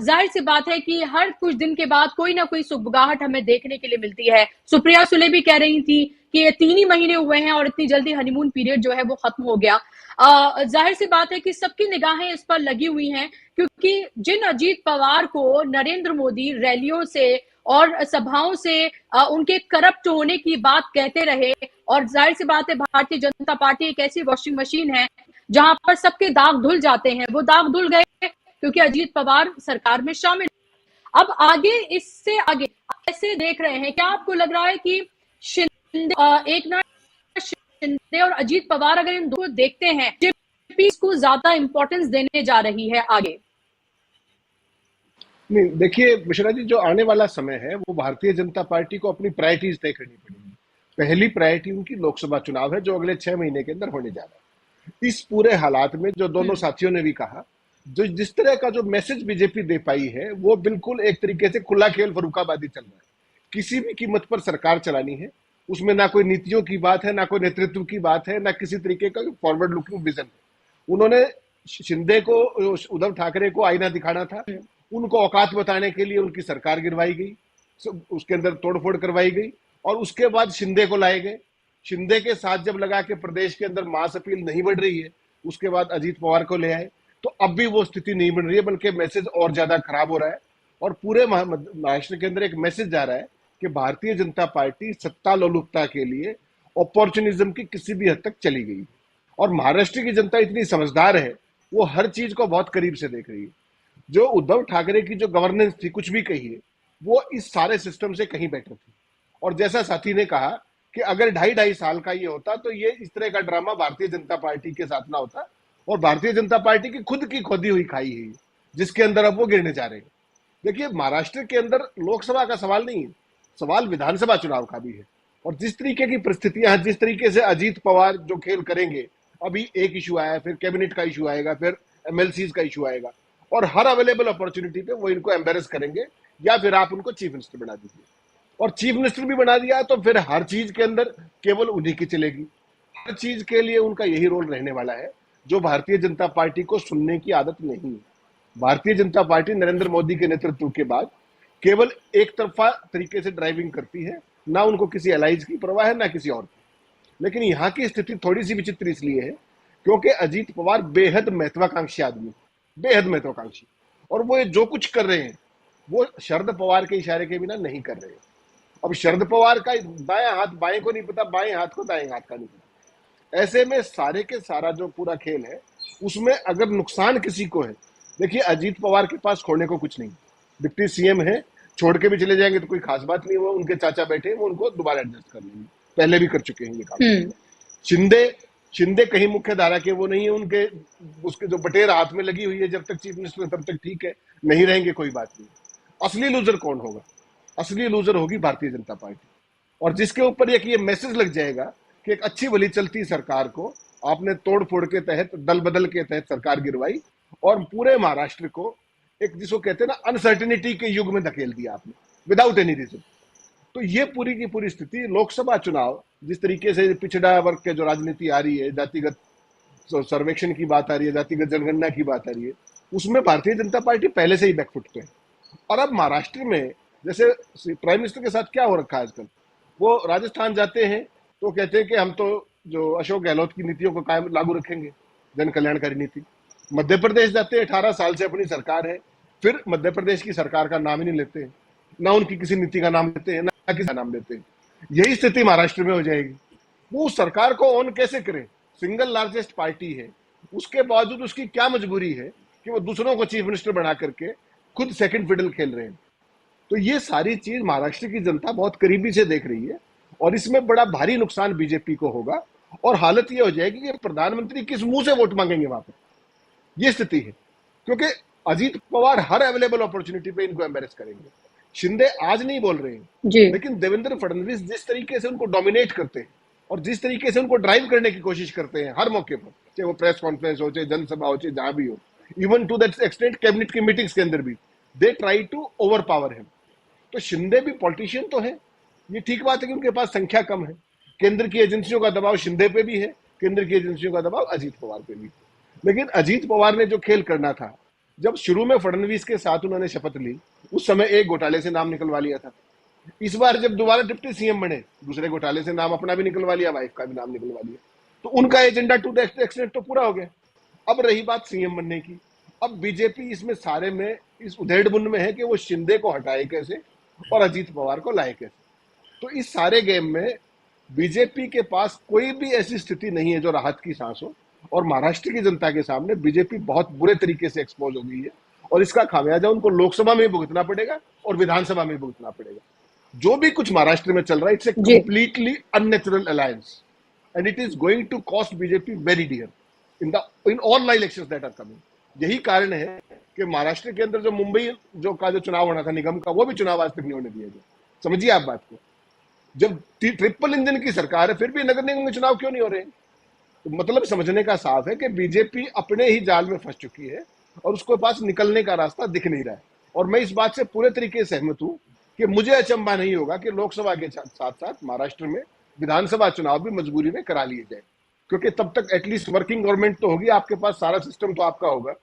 जाहिर सी बात है कि हर कुछ दिन के बाद कोई ना कोई सुगबुगाहट हमें देखने के लिए मिलती है। सुप्रिया सुले भी कह रही थी कि ये 3 ही महीने हुए हैं और इतनी जल्दी हनीमून पीरियड जो है वो खत्म हो गया। जाहिर सी बात है कि सबकी निगाहें इस पर लगी हुई हैं, क्योंकि जिन अजीत पवार को नरेंद्र मोदी रैलियों से और सभाओं से उनके करप्ट होने की बात कहते रहे, और जाहिर सी बात है भारतीय जनता पार्टी एक ऐसी वॉशिंग मशीन है जहां पर सबके दाग धुल जाते हैं, वो दाग धुल गए क्योंकि अजीत पवार सरकार में शामिल। अब आगे इससे आगे ऐसे देख रहे हैं, क्या आपको लग रहा है कि शिंदे, एकनाथ शिंदे और अजीत पवार अगर इन दो देखते हैं, बीजेपी को ज्यादा इंपॉर्टेंस देने जा रही है आगे? नहीं, देखिए मिश्रा जी, जो आने वाला समय है वो भारतीय जनता पार्टी को अपनी प्रायोरिटीज तय करनी पड़ेगी। पहली प्रायोरिटी उनकी लोकसभा चुनाव है जो अगले 6 महीने के अंदर होने जा रहा है। इस पूरे हालात में जो दोनों साथियों ने भी कहा, जो जिस तरह का जो मैसेज बीजेपी दे पाई है वो बिल्कुल एक तरीके से खुला खेल फरुखाबादी चल रहा है। किसी भी कीमत पर सरकार चलानी है, उसमें ना कोई नीतियों की बात है, ना कोई नेतृत्व की बात है, ना किसी तरीके का फॉरवर्ड लुकिंग विजन है। उन्होंने शिंदे को, उद्धव ठाकरे को आईना दिखाना था, उनको औकात बताने के लिए उनकी सरकार गिरवाई गई, उसके अंदर तोड़फोड़ करवाई गई और उसके बाद शिंदे को लाए गए। शिंदे के साथ जब लगा के प्रदेश के अंदर मास अपील नहीं बढ़ रही है, उसके बाद अजीत पवार को ले आए, तो अब भी वो स्थिति नहीं बन रही है, बल्कि मैसेज और ज्यादा खराब हो रहा है। और पूरे महाराष्ट्र के अंदर एक मैसेज जा रहा है कि भारतीय जनता पार्टी सत्ता लोलुपता के लिए अपॉर्चुनिज्म की किसी भी हद तक चली गई। और महाराष्ट्र की जनता इतनी समझदार है, वो हर चीज को बहुत करीब से देख रही है। जो उद्धव ठाकरे की जो गवर्नेंस थी, कुछ भी कहिए, वो इस सारे सिस्टम से कहीं बेटर थी। और जैसा साथी ने कहा कि अगर 2.5 साल का ये होता तो ये इस तरह का ड्रामा भारतीय जनता पार्टी के साथ ना होता। और भारतीय जनता पार्टी की खुद की खोदी हुई खाई है जिसके अंदर अब वो गिरने जा रहे हैं। देखिए, महाराष्ट्र के अंदर लोकसभा का सवाल नहीं है, सवाल विधानसभा चुनाव का भी है। और जिस तरीके की परिस्थितियां हैं, जिस तरीके से अजीत पवार जो खेल करेंगे, अभी एक इशू आया, फिर कैबिनेट का इशू आएगा, फिर एमएलसीज का इशू आएगा, और हर अवेलेबल अपॉर्चुनिटी पे वो इनको एम्बेरस करेंगे, या फिर आप उनको चीफ मिनिस्टर बना दीजिए। और चीफ मिनिस्टर भी बना दिया तो फिर हर चीज के अंदर केवल उन्हीं की चलेगी। हर चीज के लिए उनका यही रोल रहने वाला है, जो भारतीय जनता पार्टी को सुनने की आदत नहीं है। भारतीय जनता पार्टी नरेंद्र मोदी के नेतृत्व के बाद केवल एक तरफा तरीके से ड्राइविंग करती है, ना उनको किसी एलाइज की परवाह है, ना किसी और की। लेकिन यहाँ की स्थिति थोड़ी सी विचित्र इसलिए है क्योंकि अजीत पवार बेहद महत्वाकांक्षी आदमी, बेहद महत्वाकांक्षी, और वो जो कुछ कर रहे हैं वो शरद पवार के इशारे के बिना नहीं कर रहे हैं। अब शरद पवार का दायां हाथ बाएं को नहीं पता, बाएं हाथ को दाएं हाथ का नहीं पता। ऐसे में सारे के सारा जो पूरा खेल है उसमें अगर नुकसान किसी को है, देखिए अजीत पवार के पास खोने को कुछ नहीं। डिप्टी सीएम है, छोड़ के भी चले जाएंगे तो कोई खास बात नहीं, वो उनके चाचा बैठे हैं, वो उनको दोबारा एडजस्ट कर लेंगे, पहले भी कर चुके हैं ये काम। शिंदे कहीं मुख्य धारा के वो नहीं है, उनके उसके जो बटेर हाथ में लगी हुई है, जब तक चीफ मिनिस्टर तब तक ठीक है, नहीं रहेंगे कोई बात नहीं। असली लूजर कौन होगा? असली लूजर होगी भारतीय जनता पार्टी। और जिसके ऊपर ये मैसेज लग जाएगा कि एक अच्छी भली चलती सरकार को आपने तोड़ फोड़ के तहत, दल बदल के तहत सरकार गिरवाई और पूरे महाराष्ट्र को एक, जिसको कहते हैं ना, अनसर्टेनिटी के युग में धकेल दिया आपने विदाउट एनी रीजन। तो ये पूरी की पूरी स्थिति, लोकसभा चुनाव जिस तरीके से पिछड़ा वर्ग के जो राजनीति आ रही है, जातिगत सर्वेक्षण की बात आ रही है, जातिगत जनगणना की बात आ रही है, उसमें भारतीय जनता पार्टी पहले से ही बैकफुट पे है। और अब महाराष्ट्र में जैसे प्राइम मिनिस्टर के साथ क्या हो रखा है आजकल, वो राजस्थान जाते हैं तो कहते हैं कि हम तो जो अशोक गहलोत की नीतियों को कायम लागू रखेंगे, जन कल्याणकारी नीति। मध्य प्रदेश जाते हैं, 18 साल से अपनी सरकार है, फिर मध्य प्रदेश की सरकार का नाम ही नहीं लेते हैं, ना उनकी किसी नीति का नाम लेते हैं, ना किसी का नाम लेते हैं। यही स्थिति महाराष्ट्र में हो जाएगी। वो सरकार को ऑन कैसे करें? सिंगल लार्जेस्ट पार्टी है, उसके बावजूद उसकी क्या मजबूरी है कि वो दूसरों को चीफ मिनिस्टर बना करके खुद सेकंड फिडल खेल रहे हैं। तो ये सारी चीज महाराष्ट्र की जनता बहुत करीबी से देख रही है और इसमें बड़ा भारी नुकसान बीजेपी को होगा। और हालत ये हो जाएगी कि प्रधानमंत्री किस मुंह से वोट मांगेंगे वहां पर, ये स्थिति है। क्योंकि अजीत पवार हर अवेलेबल अपॉर्चुनिटी पे इनको एम्बेरस करेंगे। शिंदे आज नहीं बोल रहे हैं, लेकिन देवेंद्र फडणवीस जिस तरीके से उनको डोमिनेट करते हैं और जिस तरीके से उनको ड्राइव करने की कोशिश करते हैं हर मौके पर, चाहे वो प्रेस कॉन्फ्रेंस हो, चाहे जनसभा हो, चाहे जहां भी हो, even to that extent cabinet की मीटिंग्स के अंदर भी they try to overpower him. तो शिंदे भी पॉलिटिशियन तो है, ये ठीक बात है कि उनके पास संख्या कम है। केंद्र की एजेंसियों का दबाव शिंदे पे भी है, केंद्र की एजेंसियों का दबाव अजीत पवार पे भी है। लेकिन अजीत पवार ने जो खेल करना था, जब शुरू में फडणवीस के साथ उन्होंने शपथ ली, उस समय एक घोटाले से नाम निकलवा लिया था। इस बार जब दोबारा डिप्टी सीएम बने, दूसरे घोटाले से नाम अपना भी निकलवा लिया, वाइफ का भी नाम निकलवा लिया। तो उनका एजेंडा टू द एक्सटेंट तो पूरा हो गया। अब रही बात सीएम बनने की। अब बीजेपी इसमें सारे में इस उधेड़बुन में है कि वो शिंदे को हटाए कैसे और अजीत पवार को लाए कैसे। तो इस सारे गेम में बीजेपी के पास कोई भी ऐसी स्थिति नहीं है जो राहत की सांस हो, और महाराष्ट्र की जनता के सामने बीजेपी बहुत बुरे तरीके से एक्सपोज हो गई है, और इसका खामियाजा उनको लोकसभा में भुगतना पड़ेगा और विधानसभा में भुगतना पड़ेगा। जो भी कुछ महाराष्ट्र में चल रहा है, it's a completely unnatural alliance and it is going to cost BJP very dear in all elections that are coming. यही कारण है कि महाराष्ट्र के अंदर जो मुंबई जो चुनाव होना था निगम का, वो भी चुनाव आज तक नहीं होने दिया गया। समझिए आप बात को। जब ट्रिपल इंजन की सरकार है, फिर भी नगर निगम के चुनाव क्यों नहीं हो रहे? तो मतलब समझने का साफ है कि बीजेपी अपने ही जाल में फंस चुकी है और उसके पास निकलने का रास्ता दिख नहीं रहा है। और मैं इस बात से पूरे तरीके से सहमत हूं कि मुझे अचंभा नहीं होगा कि लोकसभा के साथ साथ महाराष्ट्र में विधानसभा चुनाव भी मजबूरी में करा लिए जाए, क्योंकि तब तक एटलीस्ट वर्किंग गवर्नमेंट तो होगी, आपके पास सारा सिस्टम तो आपका होगा।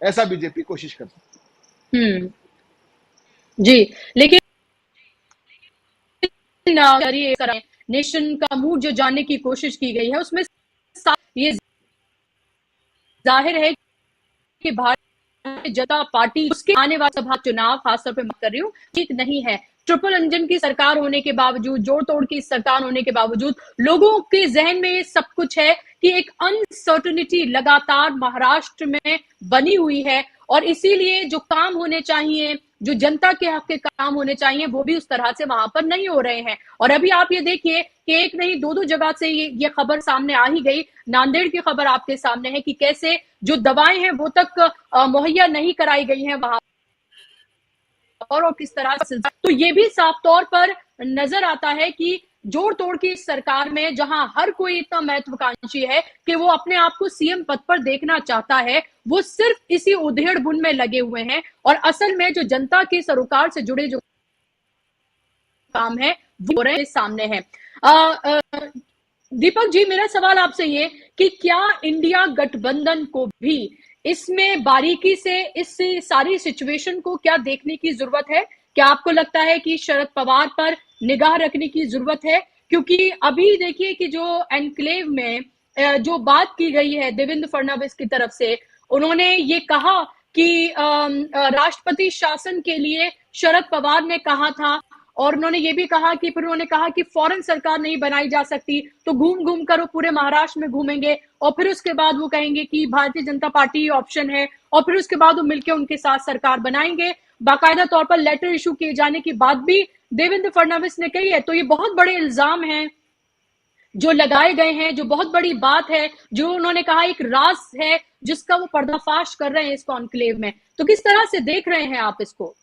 ऐसा बीजेपी कोशिश कर सकती है। जी, लेकिन नेशन का मूड जो जानने की कोशिश की गई है, उसमें ये जाहिर है कि भारतीय जनता पार्टी उसके आने वाले सभा चुनाव, खासतौर पे मैं कर रही हूँ, ठीक नहीं है। ट्रिपल इंजन की सरकार होने के बावजूद, जोड़ तोड़ की सरकार होने के बावजूद, लोगों के जहन में ये सब कुछ है कि एक अनसर्टेनिटी लगातार महाराष्ट्र में बनी हुई है, और इसीलिए जो काम होने चाहिए, जो जनता के हक के काम होने चाहिए, वो भी उस तरह से वहां पर नहीं हो रहे हैं। और अभी आप ये देखिए कि एक नहीं दो जगह से ये खबर सामने आ ही गई। नांदेड़ की खबर आपके सामने है कि कैसे जो दवाएं हैं वो तक मुहैया नहीं कराई गई हैं वहां, और किस तरह से। तो ये भी साफ तौर पर नजर आता है कि जोड़ तोड़ की सरकार में, जहां हर कोई इतना महत्वाकांक्षी है कि वो अपने आप को सीएम पद पर देखना चाहता है, वो सिर्फ इसी उधेड़-बुन में लगे हुए हैं, और असल में जो जनता की सरोकार से जुड़े जो काम है वो रहे सामने है। दीपक जी, मेरा सवाल आपसे ये कि क्या इंडिया गठबंधन को भी इसमें बारीकी से इस सारी सिचुएशन को क्या देखने की जरूरत है? क्या आपको लगता है कि शरद पवार पर निगाह रखने की जरूरत है? क्योंकि अभी देखिए कि जो एनक्लेव में जो बात की गई है देवेंद्र फडणवीस की तरफ से, उन्होंने ये कहा कि राष्ट्रपति शासन के लिए शरद पवार ने कहा था, और उन्होंने ये भी कहा कि फिर उन्होंने कहा कि फौरन सरकार नहीं बनाई जा सकती, तो घूम घूम कर वो पूरे महाराष्ट्र में घूमेंगे, और फिर उसके बाद वो कहेंगे कि भारतीय जनता पार्टी ऑप्शन है, और फिर उसके बाद वो मिलकर उनके साथ सरकार बनाएंगे। बाकायदा तौर पर लेटर इशू किए जाने की बात भी देवेंद्र फडणवीस ने कही है। तो ये बहुत बड़े इल्जाम हैं जो लगाए गए हैं, जो बहुत बड़ी बात है, जो उन्होंने कहा एक राज है जिसका वो पर्दाफाश कर रहे हैं इस कॉन्क्लेव में। तो किस तरह से देख रहे हैं आप इसको?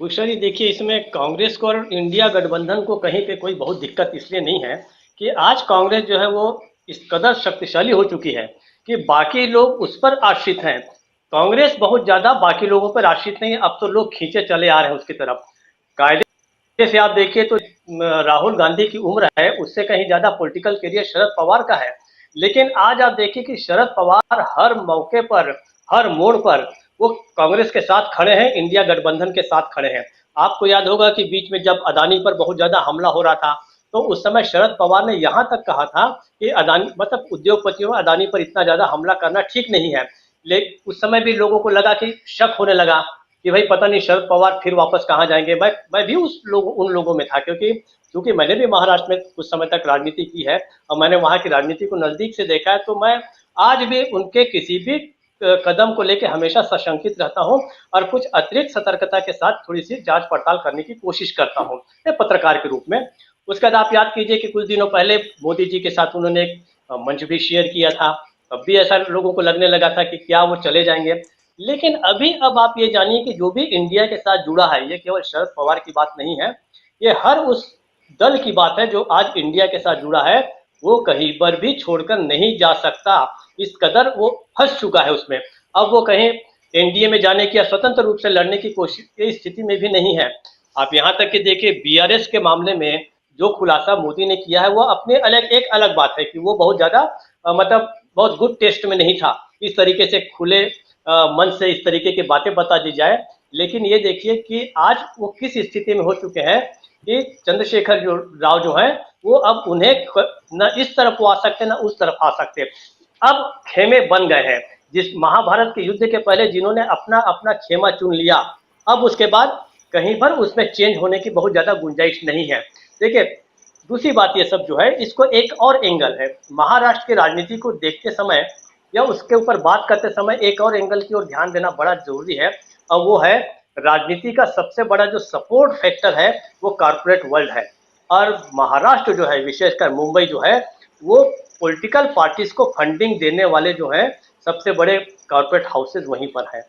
भूषण जी, देखिए, इसमें कांग्रेस को और इंडिया गठबंधन को कहीं पे कोई बहुत दिक्कत इसलिए नहीं है कि आज कांग्रेस जो है वो इस कदर शक्तिशाली हो चुकी है कि बाकी लोग उस पर आश्रित हैं। कांग्रेस बहुत ज्यादा बाकी लोगों पर आश्रित नहीं है, अब तो लोग खींचे चले आ रहे हैं उसकी तरफ। कायदे से आप देखिए तो राहुल गांधी की उम्र है, उससे कहीं ज्यादा पॉलिटिकल करियर शरद पवार का है, लेकिन आज आप देखिए कि शरद पवार हर मौके पर, हर मोड़ पर वो कांग्रेस के साथ खड़े हैं, इंडिया गठबंधन के साथ खड़े हैं। आपको याद होगा कि बीच में जब अदानी पर बहुत ज्यादा हमला हो रहा था, तो उस समय शरद पवार ने यहाँ तक कहा था कि अदानी, मतलब उद्योगपतियों, अदानी पर इतना ज्यादा हमला करना ठीक नहीं है। लेकिन उस समय भी लोगों को लगा कि शक होने लगा कि भाई पता नहीं शरद पवार फिर वापस कहाँ जाएंगे। मैं भी उन लोगों में था, क्योंकि मैंने भी महाराष्ट्र में कुछ समय तक राजनीति की है और मैंने वहाँ की राजनीति को नजदीक से देखा है। तो मैं आज भी उनके किसी भी कदम को लेकर हमेशा सशंकित रहता हूं और कुछ अतिरिक्त सतर्कता के साथ थोड़ी सी जांच पड़ताल करने की कोशिश करता हूं पत्रकार के रूप में। उसके बाद आप याद कीजिए कि कुछ दिनों पहले मोदी जी के साथ उन्होंने एक मंच भी शेयर किया था, तब भी ऐसा लोगों को लगने लगा था कि क्या वो चले जाएंगे। लेकिन अब आप ये जानिए कि जो भी इंडिया के साथ जुड़ा है, ये केवल शरद पवार की बात नहीं है, ये हर उस दल की बात है जो आज इंडिया के साथ जुड़ा है, वो कहीं पर भी छोड़कर नहीं जा सकता। इस कदर वो फंस चुका है उसमें। अब वो कहीं एनडीए में जाने की या स्वतंत्र रूप से लड़ने की कोशिश की स्थिति में भी नहीं है। आप यहाँ तक कि देखिए बीआरएस के मामले में जो खुलासा मोदी ने किया है वो अपने एक अलग बात है कि वो बहुत ज्यादा मतलब बहुत गुड टेस्ट में नहीं था। इस तरीके से खुले मन से इस तरीके की बातें बता दी जाए, लेकिन ये देखिए कि आज वो किस स्थिति में हो चुके हैं कि चंद्रशेखर राव जो है वो अब उन्हें न इस तरफ वो आ सकते न उस तरफ आ सकते, अब खेमे बन गए हैं। जिस महाभारत के युद्ध के पहले जिन्होंने अपना अपना खेमा चुन लिया, अब उसके बाद कहीं पर उसमें चेंज होने की बहुत ज्यादा गुंजाइश नहीं है। देखिए, दूसरी बात ये सब जो है, इसको एक और एंगल है, महाराष्ट्र की राजनीति को देखते समय या उसके ऊपर बात करते समय एक और एंगल की ओर ध्यान देना बड़ा जरूरी है, और वो है राजनीति का सबसे बड़ा जो सपोर्ट फैक्टर है वो कॉर्पोरेट वर्ल्ड है। और महाराष्ट्र जो है, विशेषकर मुंबई जो है, वो पॉलिटिकल पार्टीज को फंडिंग देने वाले जो है सबसे बड़े कॉर्पोरेट हाउसेज वहीं पर हैं।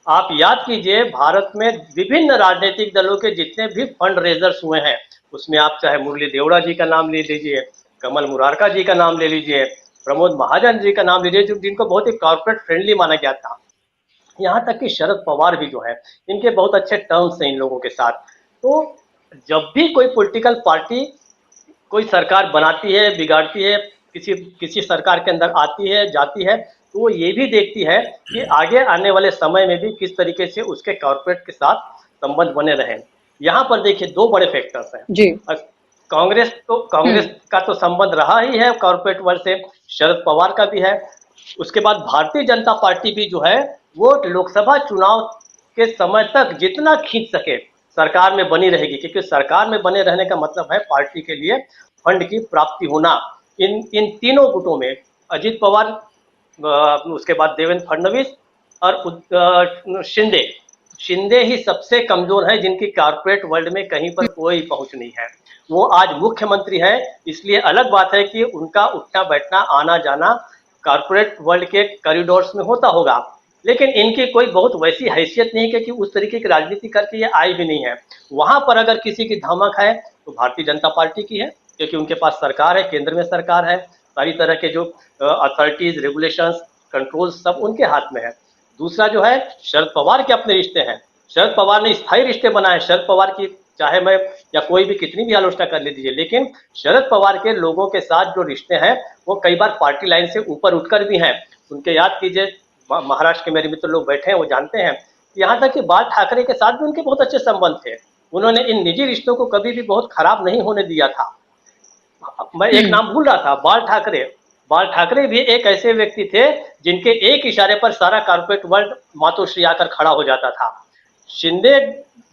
आप याद कीजिए, भारत में विभिन्न राजनीतिक दलों के जितने भी फंड रेजर्स हुए हैं, उसमें आप चाहे मुरली देवड़ा जी का नाम ले लीजिए, कमल मुरारका जी का नाम ले लीजिए, प्रमोद महाजन जी का नाम लीजिए, जिनको बहुत ही कॉर्पोरेट फ्रेंडली माना गया था। यहाँ तक कि शरद पवार भी जो है, इनके बहुत अच्छे टर्म्स हैं इन लोगों के साथ। तो जब भी कोई पॉलिटिकल पार्टी कोई सरकार बनाती है, बिगाड़ती है, किसी सरकार के अंदर आती है, जाती है, तो वो ये भी देखती है कि आगे आने वाले समय में भी किस तरीके से उसके कॉर्पोरेट के साथ संबंध बने रहें। यहाँ पर देखिए दो बड़े फैक्टर्स हैं जी। कांग्रेस का तो संबंध रहा ही है कॉर्पोरेट वर्ल्ड से, शरद पवार का भी है। उसके बाद भारतीय जनता पार्टी भी जो है वो लोकसभा चुनाव के समय तक जितना खींच सके सरकार में बनी रहेगी, क्योंकि सरकार में बने रहने का मतलब है पार्टी के लिए फंड की प्राप्ति होना। इन तीनों गुटों में अजीत पवार, उसके बाद देवेंद्र फडणवीस और शिंदे ही सबसे कमजोर है, जिनकी कॉर्पोरेट वर्ल्ड में कहीं पर कोई पहुंच नहीं है। वो आज मुख्यमंत्री है, इसलिए अलग बात है कि उनका उठना बैठना आना जाना कॉर्पोरेट वर्ल्ड के कॉरिडोर्स में होता होगा, लेकिन इनकी कोई बहुत वैसी हैसियत नहीं है कि उस तरीके की राजनीति करके ये आई भी नहीं है। वहां पर अगर किसी की धमक है तो भारतीय जनता पार्टी की है, क्योंकि उनके पास सरकार है, केंद्र में सरकार है, सारी तरह के जो अथॉरिटीज, रेगुलेशंस, कंट्रोल सब उनके हाथ में है। दूसरा जो है, शरद पवार के अपने रिश्ते हैं, शरद पवार ने स्थायी रिश्ते बनाए। शरद पवार की चाहे मैं या कोई भी कितनी भी आलोचना कर लीजिए, लेकिन शरद पवार के लोगों के साथ जो रिश्ते हैं वो कई बार पार्टी लाइन से ऊपर उठकर भी हैं। उनके याद कीजिए, महाराष्ट्र के मेरे मित्र लोग बैठे हैं, वो जानते हैं, यहाँ तक कि बाल ठाकरे के साथ भी उनके बहुत अच्छे संबंध थे। उन्होंने इन निजी रिश्तों को कभी भी बहुत खराब नहीं होने दिया था। मैं एक नाम भूल रहा था, बाल ठाकरे भी एक ऐसे व्यक्ति थे जिनके एक इशारे पर सारा कॉर्पोरेट वर्ल्ड मातोश्री आकर खड़ा हो जाता था। शिंदे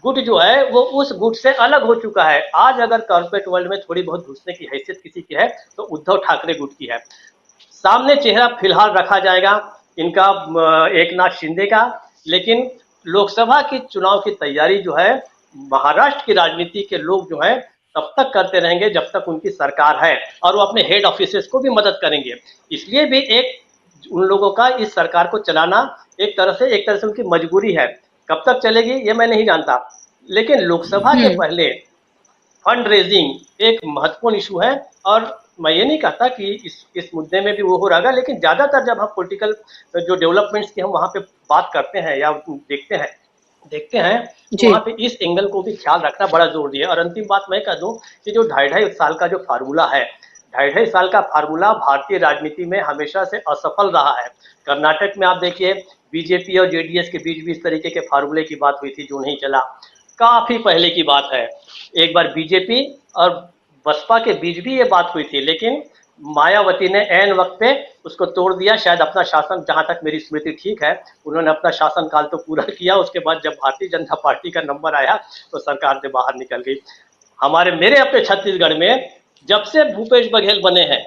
गुट जो है वो उस गुट से अलग हो चुका है। आज अगर कॉर्पोरेट वर्ल्ड में थोड़ी बहुत घुसने की हैसियत किसी की है तो उद्धव ठाकरे गुट की है। सामने चेहरा फिलहाल रखा जाएगा इनका एकनाथ शिंदे का, लेकिन लोकसभा की चुनाव की तैयारी जो है महाराष्ट्र की राजनीति के लोग जो है तब तक करते रहेंगे जब तक उनकी सरकार है, और वो अपने हेड ऑफिसेस को भी मदद करेंगे। इसलिए भी एक उन लोगों का इस सरकार को चलाना एक तरह से उनकी मजबूरी है। कब तक चलेगी ये मैं नहीं जानता, लेकिन लोकसभा के पहले फंड रेजिंग एक महत्वपूर्ण इशू है। और मैं ये नहीं कहता कि इस मुद्दे में भी वो हो रहा, लेकिन ज्यादातर जब हम पॉलिटिकल जो डेवलपमेंट्स की हम वहाँ पे बात करते हैं या देखते हैं तो वहाँ पे इस एंगल को भी ख्याल रखना बड़ा जरूरी है। और अंतिम बात मैं कह दूं कि जो 2.5 साल का जो फार्मूला है, 2.5 साल का फार्मूला भारतीय राजनीति में हमेशा से असफल रहा है। कर्नाटक में आप देखिए बीजेपी और जेडीएस के बीच भी इस तरीके के फार्मूले की बात हुई थी जो नहीं चला, काफी पहले की बात है। एक बार बीजेपी और बसपा के बीच भी ये बात हुई थी, लेकिन मायावती ने ऐन वक्त पे उसको तोड़ दिया। शायद अपना शासन, जहां तक मेरी स्मृति ठीक है, उन्होंने अपना शासन काल तो पूरा किया, उसके बाद जब भारतीय जनता पार्टी का नंबर आया तो सरकार से बाहर निकल गई। मेरे अपने छत्तीसगढ़ में जब से भूपेश बघेल बने हैं,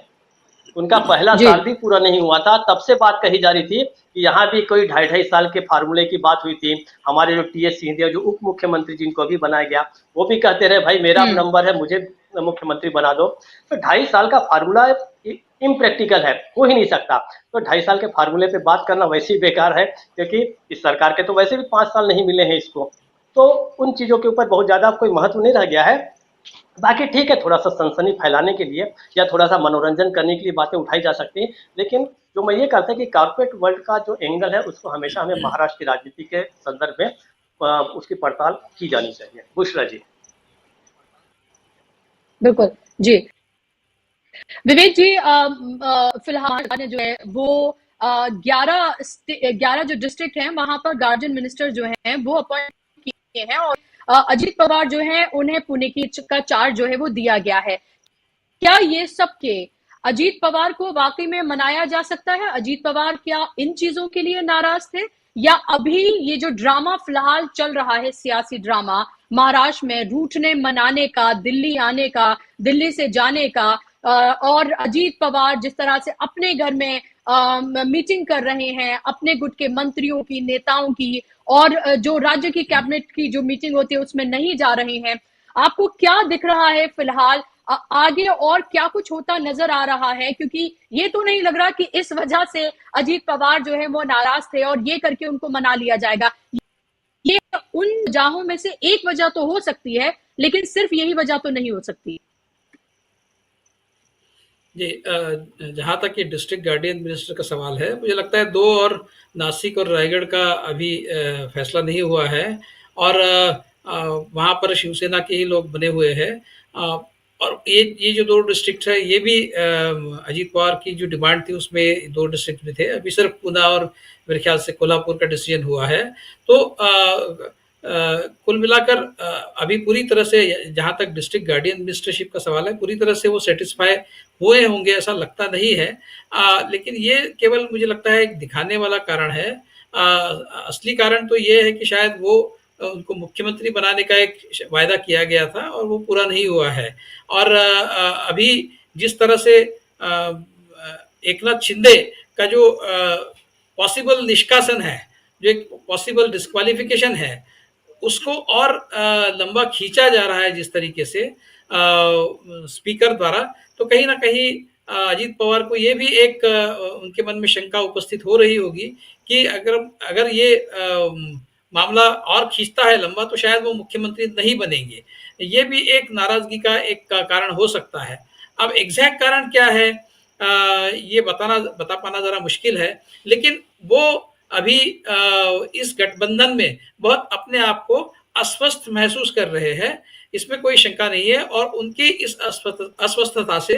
उनका पहला साल भी पूरा नहीं हुआ था, तब से बात कही जा रही थी कि यहाँ भी कोई 2.5 साल के फार्मूले की बात हुई थी। हमारे जो टीएस सिंहदेव जो उप मुख्यमंत्री जिनको भी बनाया गया, वो भी कहते रहे भाई मेरा नंबर है, मुझे मुख्यमंत्री बना दो। तो 2.5 साल का फार्मूला इम्प्रैक्टिकल है, हो ही नहीं सकता। तो 2.5 साल के फार्मूले पे बात करना वैसे ही बेकार है, क्योंकि इस सरकार के तो वैसे भी 5 साल नहीं मिले हैं इसको। तो उन चीजों के ऊपर बहुत ज्यादा कोई महत्व नहीं रह गया है। बाकी ठीक है, थोड़ा सा सनसनी फैलाने के लिए या थोड़ा सा मनोरंजन करने के लिए बातें उठाई जा सकती हैं, लेकिन जो मैं ये कहता हूँ कि कॉर्पोरेट वर्ल्ड का जो एंगल है उसको हमेशा हमें महाराष्ट्र की राजनीति के संदर्भ में उसकी पड़ताल की जानी चाहिए। बुशरा जी। बिल्कुल जी। विवेक जी, फिलहाल जो है वो 11 जो डिस्ट्रिक्ट हैं वहां पर गार्जियन मिनिस्टर जो हैं वो अपॉइंट किए हैं, और अजीत पवार जो है उन्हें पुणे की का चार्ज जो है वो दिया गया है। क्या ये सब के अजीत पवार को वाकई में मनाया जा सकता है? अजीत पवार क्या इन चीजों के लिए नाराज थे, या अभी ये जो ड्रामा फिलहाल चल रहा है, सियासी ड्रामा महाराष्ट्र में रूठने मनाने का, दिल्ली आने का, दिल्ली से जाने का, और अजीत पवार जिस तरह से अपने घर में मीटिंग कर रहे हैं अपने गुट के मंत्रियों की, नेताओं की, और जो राज्य की कैबिनेट की जो मीटिंग होती है उसमें नहीं जा रहे हैं, आपको क्या दिख रहा है फिलहाल? आगे और क्या कुछ होता नजर आ रहा है? क्योंकि ये तो नहीं लग रहा कि इस वजह से अजीत पवार जो है वो नाराज थे और ये करके उनको मना लिया जाएगा। ये उन वजहों में से एक वजह तो हो सकती है, लेकिन सिर्फ यही वजह तो नहीं हो सकती। जी, जहाँ तक ये डिस्ट्रिक्ट गार्डियन मिनिस्टर का सवाल है, मुझे लगता है 2 और नासिक और रायगढ़ का अभी फैसला नहीं हुआ है, और वहाँ पर शिवसेना के ही लोग बने हुए हैं। और ये जो 2 डिस्ट्रिक्ट है, ये भी अजीत पवार की जो डिमांड थी उसमें 2 डिस्ट्रिक्ट में थे। अभी सिर्फ पूना और मेरे ख्याल से कोल्हापुर का डिसीजन हुआ है। तो कुल मिलाकर अभी पूरी तरह से, जहाँ तक डिस्ट्रिक्ट गार्डियन मिनिस्टरशिप का सवाल है, पूरी तरह से वो सेटिस्फाई हुए होंगे ऐसा लगता नहीं है। लेकिन ये केवल मुझे लगता है एक दिखाने वाला कारण है। असली कारण तो ये है कि शायद वो उनको मुख्यमंत्री बनाने का एक वायदा किया गया था और वो पूरा नहीं हुआ है। और अभी जिस तरह से एकनाथ शिंदे का जो पॉसिबल निष्कासन है, जो एक पॉसिबल डिस्क्वालिफिकेशन है, उसको और लंबा खींचा जा रहा है जिस तरीके से स्पीकर द्वारा, तो कहीं ना कहीं अजीत पवार को ये भी एक उनके मन में शंका उपस्थित हो रही होगी कि अगर ये मामला और खींचता है लंबा तो शायद वो मुख्यमंत्री नहीं बनेंगे। ये भी एक नाराजगी का एक कारण हो सकता है। अब एग्जैक्ट कारण क्या है ये बता पाना जरा मुश्किल है, लेकिन वो अभी इस गठबंधन में बहुत अपने आप को अस्वस्थ महसूस कर रहे हैं, इसमें कोई शंका नहीं है। और उनकी इस अस्वस्थता से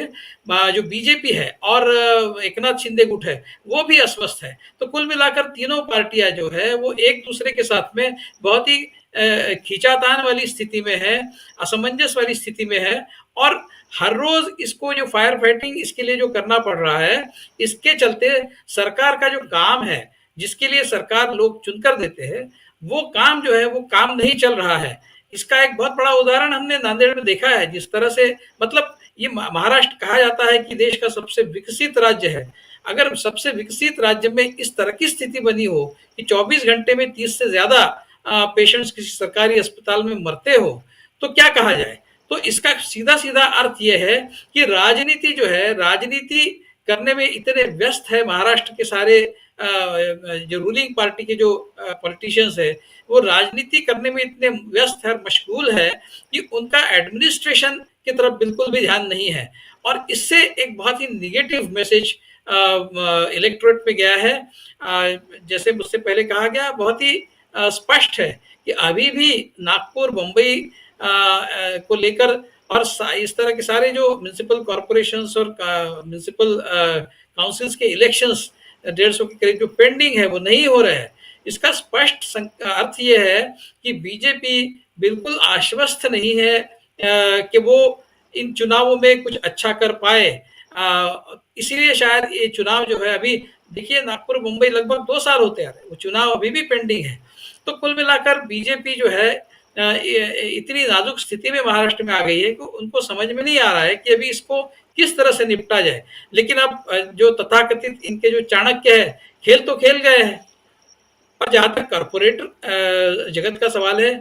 जो बीजेपी है और एकनाथ शिंदे गुट है वो भी अस्वस्थ है। तो कुल मिलाकर तीनों पार्टियां जो है वो एक दूसरे के साथ में बहुत ही खींचातान वाली स्थिति में है, असमंजस वाली स्थिति में है। और हर रोज इसको जो फायर फाइटिंग इसके लिए जो करना पड़ रहा है, इसके चलते सरकार का जो काम है, जिसके लिए सरकार लोग चुनकर देते हैं, वो काम जो है वो काम नहीं चल रहा है। इसका एक बहुत बड़ा उदाहरण हमने नांदेड़ में देखा है। जिस तरह से, मतलब ये महाराष्ट्र कहा जाता है कि देश का सबसे विकसित राज्य है। अगर सबसे विकसित राज्य में इस तरह की स्थिति बनी हो कि 24 घंटे में 30 से ज्यादा पेशेंट्स किसी सरकारी अस्पताल में मरते हो, तो क्या कहा जाए। तो इसका सीधा सीधा अर्थ यह है कि राजनीति जो है, राजनीति करने में इतने व्यस्त है महाराष्ट्र के सारे जो रूलिंग पार्टी के जो पॉलिटिशियंस है, वो राजनीति करने में इतने व्यस्त है, मशगूल है कि उनका एडमिनिस्ट्रेशन की तरफ बिल्कुल भी ध्यान नहीं है। और इससे एक बहुत ही निगेटिव मैसेज इलेक्टोरेट में गया है। जैसे मुझसे पहले कहा गया, बहुत ही स्पष्ट है कि अभी भी नागपुर, मुंबई को लेकर और इस तरह के सारे जो म्युनिसिपल कॉरपोरेशंस और म्युनिसिपल काउंसिल्स के इलेक्शंस 150 के करीब जो पेंडिंग है वो नहीं हो रहे हैं। इसका स्पष्ट अर्थ ये है कि बीजेपी बिल्कुल आश्वस्त नहीं है कि वो इन चुनावों में कुछ अच्छा कर पाए। इसीलिए शायद ये चुनाव जो है, अभी देखिए नागपुर, मुंबई लगभग 2 साल होते आ रहे हैं, वो चुनाव अभी भी पेंडिंग है। तो कुल मिलाकर बीजेपी जो है इतनी नाजुक स्थिति में महाराष्ट्र में आ गई है कि उनको समझ में नहीं आ रहा है कि अभी इसको किस तरह से निपटा जाए। लेकिन अब जो तथाकथित इनके जो चाणक्य है, खेल तो खेल गए हैं। और जहां तक कॉर्पोरेट जगत का सवाल है,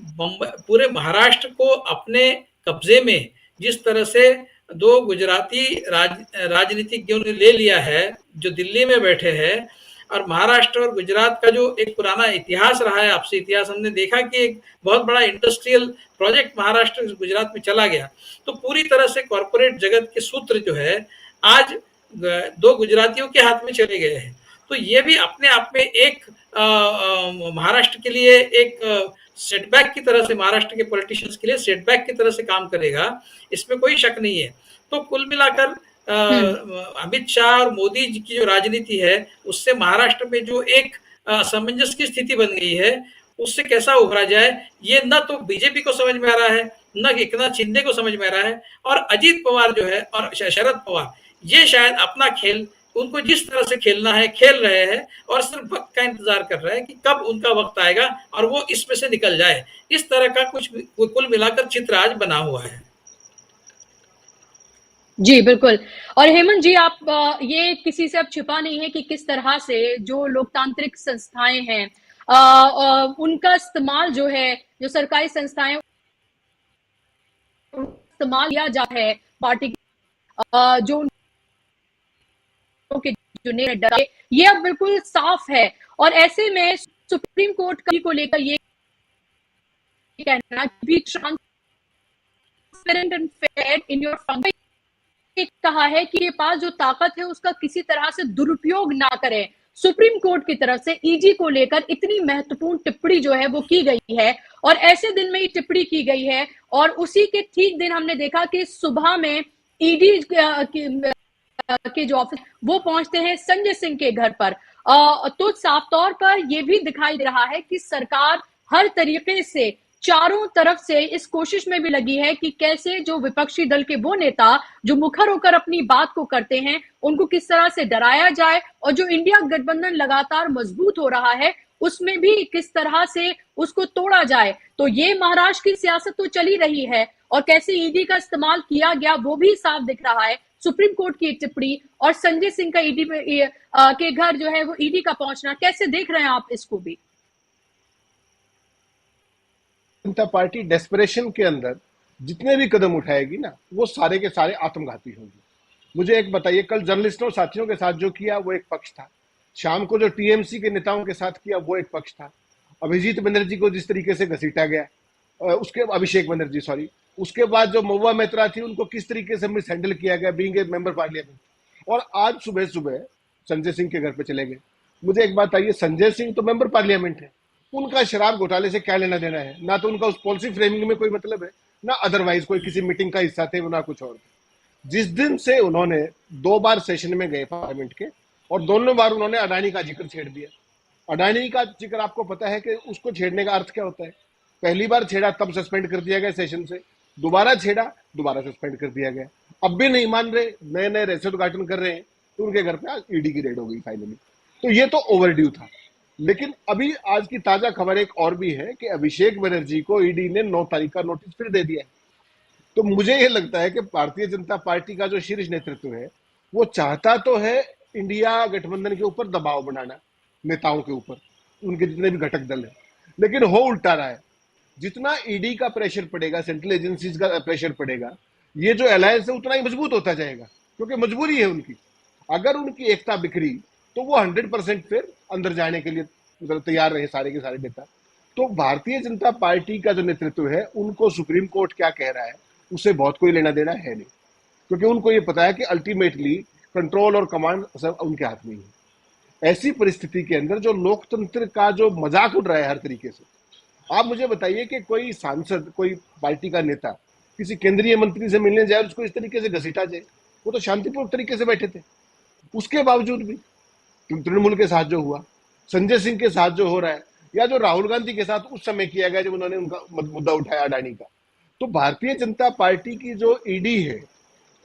पूरे महाराष्ट्र को अपने कब्जे में जिस तरह से 2 गुजराती राजनीतिज्ञों ने ले लिया है, जो दिल्ली में बैठे हैं, और महाराष्ट्र और गुजरात का जो एक पुराना इतिहास रहा है, आपसे इतिहास हमने देखा कि एक बहुत बड़ा इंडस्ट्रियल प्रोजेक्ट महाराष्ट्र गुजरात में चला गया। तो पूरी तरह से कॉर्पोरेट जगत के सूत्र जो है आज 2 गुजरातियों के हाथ में चले गए हैं। तो ये भी अपने आप में एक महाराष्ट्र के लिए एक सेटबैक की तरह से, महाराष्ट्र के पॉलिटिशियंस के लिए सेटबैक की तरह से काम करेगा, इसमें कोई शक नहीं है। तो कुल मिलाकर अमित शाह और मोदी जी की जो राजनीति है उससे महाराष्ट्र में जो एक असमंजस की स्थिति बन गई है उससे कैसा उभरा जाए, ये न तो बीजेपी को समझ में आ रहा है, न एकनाथ शिंदे को समझ में आ रहा है। और अजीत पवार जो है और शरद पवार, ये शायद अपना खेल उनको जिस तरह से खेलना है खेल रहे हैं और सिर्फ वक्त का इंतजार कर रहे हैं कि कब उनका वक्त आएगा और वो इसमें से निकल जाए। इस तरह का कुछ कुल मिलाकर चित्र आज बना हुआ है। जी बिल्कुल। और हेमंत जी, आप ये किसी से अब छिपा नहीं है कि किस तरह से जो लोकतांत्रिक संस्थाएं हैं उनका इस्तेमाल जो है, जो सरकारी संस्थाएं इस्तेमाल किया जाता है पार्टी जो उनके जो डर, ये अब बिल्कुल साफ है। और ऐसे में सुप्रीम कोर्ट को लेकर ये कहना भी transparent and fair in your function कहा है कि ये पास जो ताकत है उसका किसी तरह से दुरुपयोग ना करें। सुप्रीम कोर्ट की तरफ से ईडी को लेकर इतनी महत्वपूर्ण टिप्पणी जो है वो की गई है और ऐसे दिन में ये टिप्पणी की गई है और उसी के ठीक दिन हमने देखा कि सुबह में ईडी के जो ऑफिस वो पहुंचते हैं संजय सिंह के घर पर। तो साफ तौर पर यह भी दिखाई दे रहा है कि सरकार हर तरीके से चारों तरफ से इस कोशिश में भी लगी है कि कैसे जो विपक्षी दल के वो नेता जो मुखर होकर अपनी बात को करते हैं उनको किस तरह से डराया जाए और जो इंडिया गठबंधन लगातार मजबूत हो रहा है उसमें भी किस तरह से उसको तोड़ा जाए। तो ये महाराष्ट्र की सियासत तो चली रही है और कैसे ईडी का इस्तेमाल किया गया वो भी साफ दिख रहा है। सुप्रीम कोर्ट की टिप्पणी और संजय सिंह का ईडी के घर जो है वो ईडी का पहुंचना, कैसे देख रहे हैं आप इसको भी? जनता पार्टी डेस्परेशन के अंदर जितने भी कदम उठाएगी ना वो सारे के सारे आत्मघाती होंगे। मुझे एक बताइए, कल जर्नलिस्टों साथियों के साथ जो किया वो एक पक्ष था, शाम को जो टीएमसी के नेताओं के साथ किया वो एक पक्ष था, अभिजीत बनर्जी को जिस तरीके से घसीटा गया, उसके अभिषेक बनर्जी सॉरी, उसके बाद जो महुआ मैत्रा थी उनको किस तरीके से मिस हैंडल किया गया बीइंग ए मेंबर पार्लियामेंट, और आज सुबह सुबह संजय सिंह के घर पे चले गए। मुझे एक बात आइए, संजय सिंह तो मेंबर पार्लियामेंट है, उनका शराब घोटाले से क्या लेना देना है? ना तो उनका उस पॉलिसी फ्रेमिंग में कोई मतलब है, ना अदरवाइज कोई किसी मीटिंग का हिस्सा थे, ना कुछ और। जिस दिन से उन्होंने 2 बार सेशन में गए पार्लियामेंट के और दोनों बार उन्होंने अडानी का जिक्र छेड़ दिया। अडानी का जिक्र आपको पता है कि उसको छेड़ने का अर्थ क्या होता है? पहली बार छेड़ा तब सस्पेंड कर दिया गया सेशन से, दोबारा छेड़ा दोबारा सस्पेंड कर दिया गया, अब भी नहीं मान रहे, नए नए रेसे उद्घाटन कर रहे हैं, तो उनके घर पे आज ईडी की रेड हो गई फाइनली। तो ये तो ओवरड्यू था। लेकिन अभी आज की ताजा खबर एक और भी है कि अभिषेक बनर्जी को ईडी ने 9 तारीख का नोटिस फिर दे दिया है। तो मुझे ये लगता है कि भारतीय जनता पार्टी का जो शीर्ष नेतृत्व है वो चाहता तो है इंडिया गठबंधन के ऊपर दबाव बनाना, नेताओं के ऊपर, उनके जितने भी घटक दल है, लेकिन हो उल्टा रहा है। जितना ईडी का प्रेशर पड़ेगा, सेंट्रल एजेंसीज का प्रेशर पड़ेगा, ये जो अलायंस है उतना ही मजबूत होता जाएगा, क्योंकि मजबूरी है उनकी। अगर उनकी एकता बिखरी तो वो 100% फिर अंदर जाने के लिए तैयार रहे सारे के सारे नेता। तो भारतीय जनता पार्टी का जो नेतृत्व है उनको सुप्रीम कोर्ट क्या कह रहा है उससे बहुत कोई लेना देना है नहीं, क्योंकि उनको ये पता है कि अल्टीमेटली कंट्रोल और कमांड सब उनके हाथ में ही है। ऐसी परिस्थिति के अंदर जो लोकतंत्र का जो मजाक उड़ रहा है हर तरीके से, आप मुझे बताइए कि कोई सांसद, कोई पार्टी का नेता किसी केंद्रीय मंत्री से मिलने जाए और उसको इस तरीके से घसीटा जाए? वो तो शांतिपूर्ण तरीके से बैठे थे। उसके बावजूद भी तृणमूल के साथ जो हुआ, संजय सिंह के साथ जो हो रहा है, या जो राहुल गांधी के साथ उस समय किया गया जब उन्होंने उनका मुद्दा उठाया अडानी का, तो भारतीय जनता पार्टी की जो ईडी है,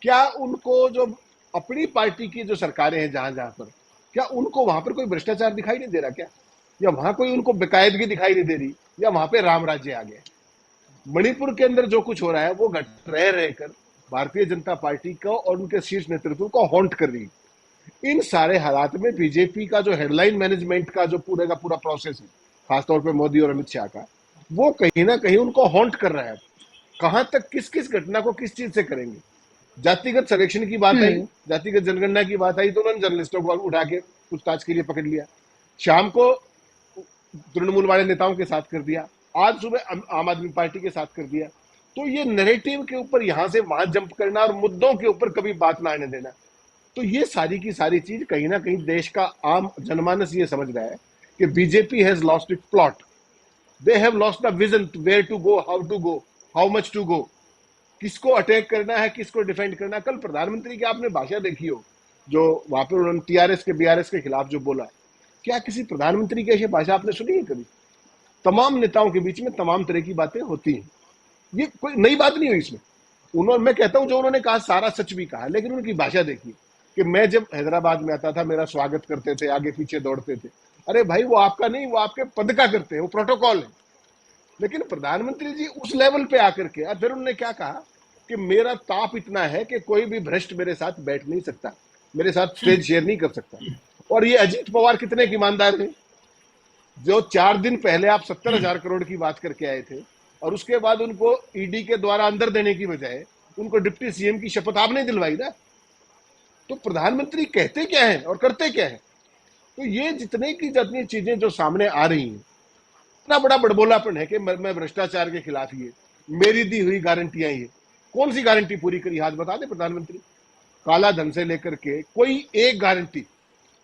क्या उनको जो अपनी पार्टी की जो सरकारें हैं जहां जहां पर, क्या उनको वहां पर कोई भ्रष्टाचार दिखाई नहीं दे रहा क्या? या वहां कोई उनको बेकायदगी दिखाई नहीं दे रही? या वहां पे राम राज्य आ गया? मणिपुर के अंदर जो कुछ हो रहा है वो घट रहकर भारतीय जनता पार्टी को और उनके शीर्ष नेतृत्व को हॉन्ट कर रही है। इन सारे हालात में बीजेपी का जो हेडलाइन मैनेजमेंट का जो पूरे का पूरा प्रोसेस है, खासतौर पे मोदी और अमित शाह का, वो कहीं ना कहीं उनको हॉन्ट कर रहा है। कहां तक किस किस घटना को किस चीज से करेंगे? जातिगत सर्वेक्षण की बात आई, जातिगत जनगणना की बात आई तो उन्होंने जर्नलिस्टों को उठा के पूछताछ के लिए पकड़ लिया, शाम को तृणमूल वाले नेताओं के साथ कर दिया, आज सुबह आम आदमी पार्टी के साथ कर दिया। तो ये नैरेटिव के ऊपर यहां से वहां जंप करना और मुद्दों के ऊपर कभी बात ना आने देना, तो ये सारी की सारी चीज कहीं ना कहीं देश का आम जनमानस ये समझ रहा है कि BJP has lost it plot, they have lost the vision, where to go, how much to go. किसको अटैक करना है, किसको डिफेंड करना है। कल प्रधानमंत्री की आपने भाषा देखी हो, जो वहां पर उन्होंने टीआरएस के बीआरएस के खिलाफ जो बोला, क्या किसी प्रधानमंत्री की ऐसी भाषा आपने सुनी है कभी? तमाम नेताओं के बीच में तमाम तरह की बातें होती हैं, ये कोई नई बात नहीं हुई इसमें। उन्होंने, मैं कहता हूं जो उन्होंने कहा सारा सच भी कहा, लेकिन उनकी भाषा देखिए कि मैं जब हैदराबाद में आता था मेरा स्वागत करते थे, आगे पीछे दौड़ते थे। अरे भाई, वो आपका नहीं, वो आपके पद का करते हैं, वो प्रोटोकॉल है। लेकिन प्रधानमंत्री जी उस लेवल पे आकर के फिर उन्होंने क्या कहा कि मेरा ताप इतना है कि कोई भी भ्रष्ट मेरे साथ बैठ नहीं सकता, मेरे साथ स्टेज शेयर नहीं कर सकता। और ये अजीत पवार कितने ईमानदार हैं, जो 4 दिन पहले आप 70,000 करोड़ की बात करके आए थे और उसके बाद उनको ईडी के द्वारा अंदर देने की बजाय उनको डिप्टी सीएम की शपथ आपने दिलवाई ना। तो प्रधानमंत्री कहते क्या है और करते क्या है? तो ये जितनी चीजें जो सामने आ रही हैं, इतना बड़ा बड़बोलापन है कि मैं भ्रष्टाचार के खिलाफ ही है, मेरी दी हुई गारंटियां ही है। कौन सी गारंटी पूरी करी, हाथ बता दे प्रधानमंत्री। काला धन से लेकर के कोई एक गारंटी,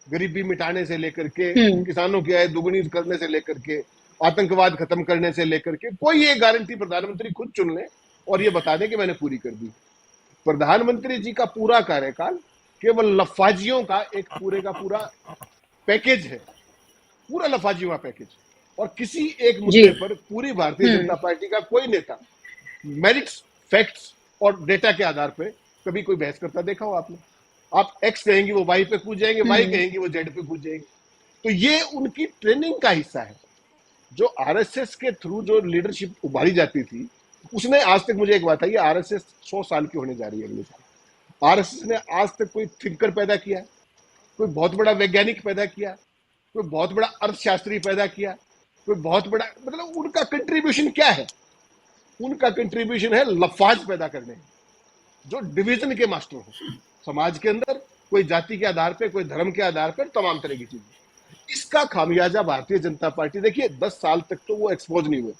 गरीबी मिटाने से लेकर के, किसानों की आय दुगुनी करने से लेकर के, आतंकवाद खत्म करने से लेकर के, कोई एक गारंटी प्रधानमंत्री खुद चुन ले और ये बता दे कि मैंने पूरी कर दी। प्रधानमंत्री जी का पूरा कार्यकाल केवल लफाजियों का एक पूरे का पूरा पैकेज है, पूरा लफाजियों का पैकेज। और किसी एक मुद्दे पर पूरी भारतीय जनता पार्टी का कोई नेता मेरिट्स, फैक्ट्स और डेटा के आधार पर कभी कोई बहस करता देखा हो आपने? आप एक्स कहेंगे वो वाई पे कूद जाएंगे, वाई कहेंगे वो जेड पे कूद जाएंगे। तो ये उनकी ट्रेनिंग का हिस्सा है। जो आरएसएस के थ्रू जो लीडरशिप उभारी जाती थी, उसने आज तक, मुझे एक बात है, ये आरएसएस 100 साल की होने जा रही है अगले साल। आरएसएस ने आज तक कोई थिंकर पैदा किया, कोई बहुत बड़ा वैज्ञानिक पैदा किया, कोई बहुत बड़ा अर्थशास्त्री पैदा किया, कोई बहुत बड़ा, मतलब उनका कंट्रीब्यूशन क्या है? उनका कंट्रीब्यूशन है लफाज पैदा करने, जो डिवीजन के मास्टर हो समाज के अंदर, कोई जाति के आधार पे, कोई धर्म के आधार पर, तमाम तरह की चीजें। इसका खामियाजा भारतीय जनता पार्टी, देखिए 10 साल तक तो वो एक्सपोज नहीं हुए।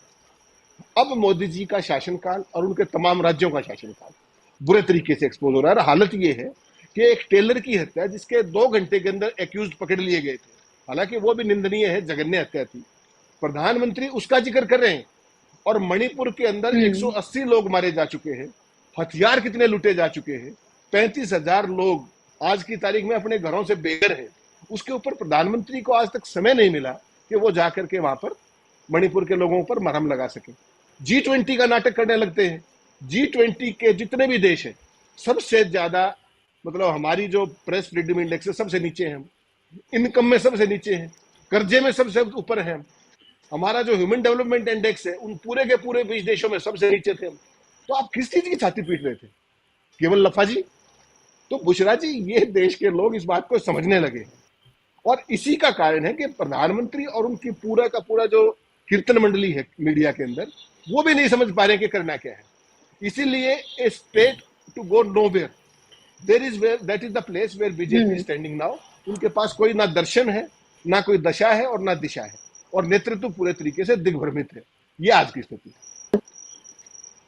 अब मोदी जी का शासनकाल और उनके तमाम राज्यों का शासनकाल बुरे तरीके से एक्सपोज हो रहा है। और हालत ये है कि एक टेलर की हत्या, जिसके 2 घंटे के अंदर एक्यूज पकड़ लिए गए थे, हालांकि वो भी निंदनीय है, जघन्य हत्या थी, प्रधानमंत्री उसका जिक्र कर रहे हैं। और मणिपुर के अंदर 180 लोग मारे जा चुके हैं, हथियार कितने लूटे जा चुके हैं, 35,000 लोग आज की तारीख में अपने घरों से बेघर हैं। उसके ऊपर प्रधानमंत्री को आज तक समय नहीं मिला कि वो जाकर के वहां पर मणिपुर के लोगों पर मरहम लगा सके। G20 का नाटक करने लगते हैं। G20 के जितने भी देश हैं, सबसे ज्यादा, मतलब हमारी जो प्रेस फ्रीडम इंडेक्स है, सबसे नीचे हैं हम, इनकम में सबसे नीचे हैं, कर्जे में सबसे ऊपर हैं हम, हमारा जो ह्यूमन डेवलपमेंट इंडेक्स है, उन पूरे के पूरे 20 देशों में सबसे नीचे थे हम। तो आप किस चीज की छाती पीट रहे थे? केवल लफाजी? तो बुशरा जी, ये देश के लोग इस बात को समझने लगे और इसी का कारण है कि प्रधानमंत्री और उनकी पूरा का पूरा जो कीर्तन मंडली है मीडिया के अंदर, वो भी नहीं समझ पा रहे कि करना क्या है। इसीलिए a state to go nowhere, there is where, that is the place where BJP standing now. उनके पास कोई ना दर्शन है, ना कोई दशा है और ना दिशा है, और नेतृत्व पूरे तरीके से दिग्भ्रमित है। ये आज की स्थिति है।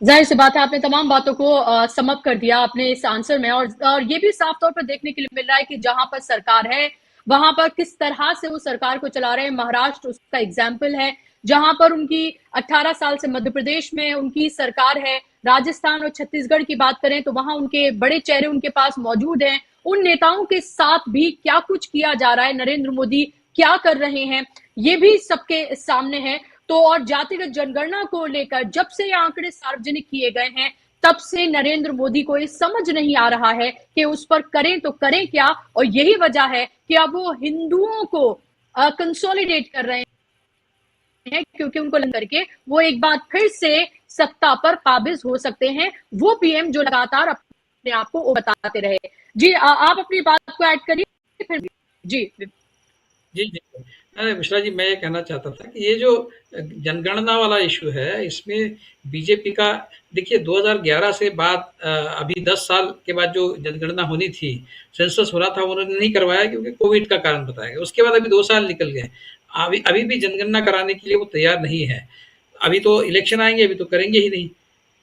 जाहिर सी बात है, आपने तमाम बातों को समअप कर दिया अपने इस आंसर में, और ये भी साफ तौर पर देखने के लिए मिल रहा है कि जहां पर सरकार है वहां पर किस तरह से वो सरकार को चला रहे हैं। महाराष्ट्र उसका एग्जाम्पल है, जहां पर उनकी 18 साल से मध्य प्रदेश में उनकी सरकार है। राजस्थान और छत्तीसगढ़ की बात करें तो वहां उनके बड़े चेहरे उनके पास मौजूद हैं। उन नेताओं के साथ भी क्या कुछ किया जा रहा है, नरेंद्र मोदी क्या कर रहे हैं, ये भी सबके सामने है। तो और जातिगत जनगणना को लेकर जब से ये आंकड़े सार्वजनिक किए गए हैं, तब से नरेंद्र मोदी को ये समझ नहीं आ रहा है कि उस पर करें तो करें क्या। और यही वजह है कि अब वो हिंदुओं को कंसोलिडेट कर रहे हैं, क्योंकि उनको करके वो एक बार फिर से सत्ता पर काबिज हो सकते हैं। वो पीएम जो लगातार अपने आप को बताते रहे। जी, आप अपनी बात को ऐड करिए फिर। जी जी जी। अरे मिश्रा जी, मैं ये कहना चाहता था कि ये जो जनगणना वाला इशू है, इसमें बीजेपी का, देखिए 2011 से बाद अभी 10 साल के बाद जो जनगणना होनी थी, सेंसस हो रहा था, उन्होंने नहीं करवाया क्योंकि कोविड का कारण बताया गया। उसके बाद अभी 2 साल निकल गए, अभी भी जनगणना कराने के लिए वो तैयार नहीं है। अभी तो इलेक्शन आएंगे, अभी तो करेंगे ही नहीं।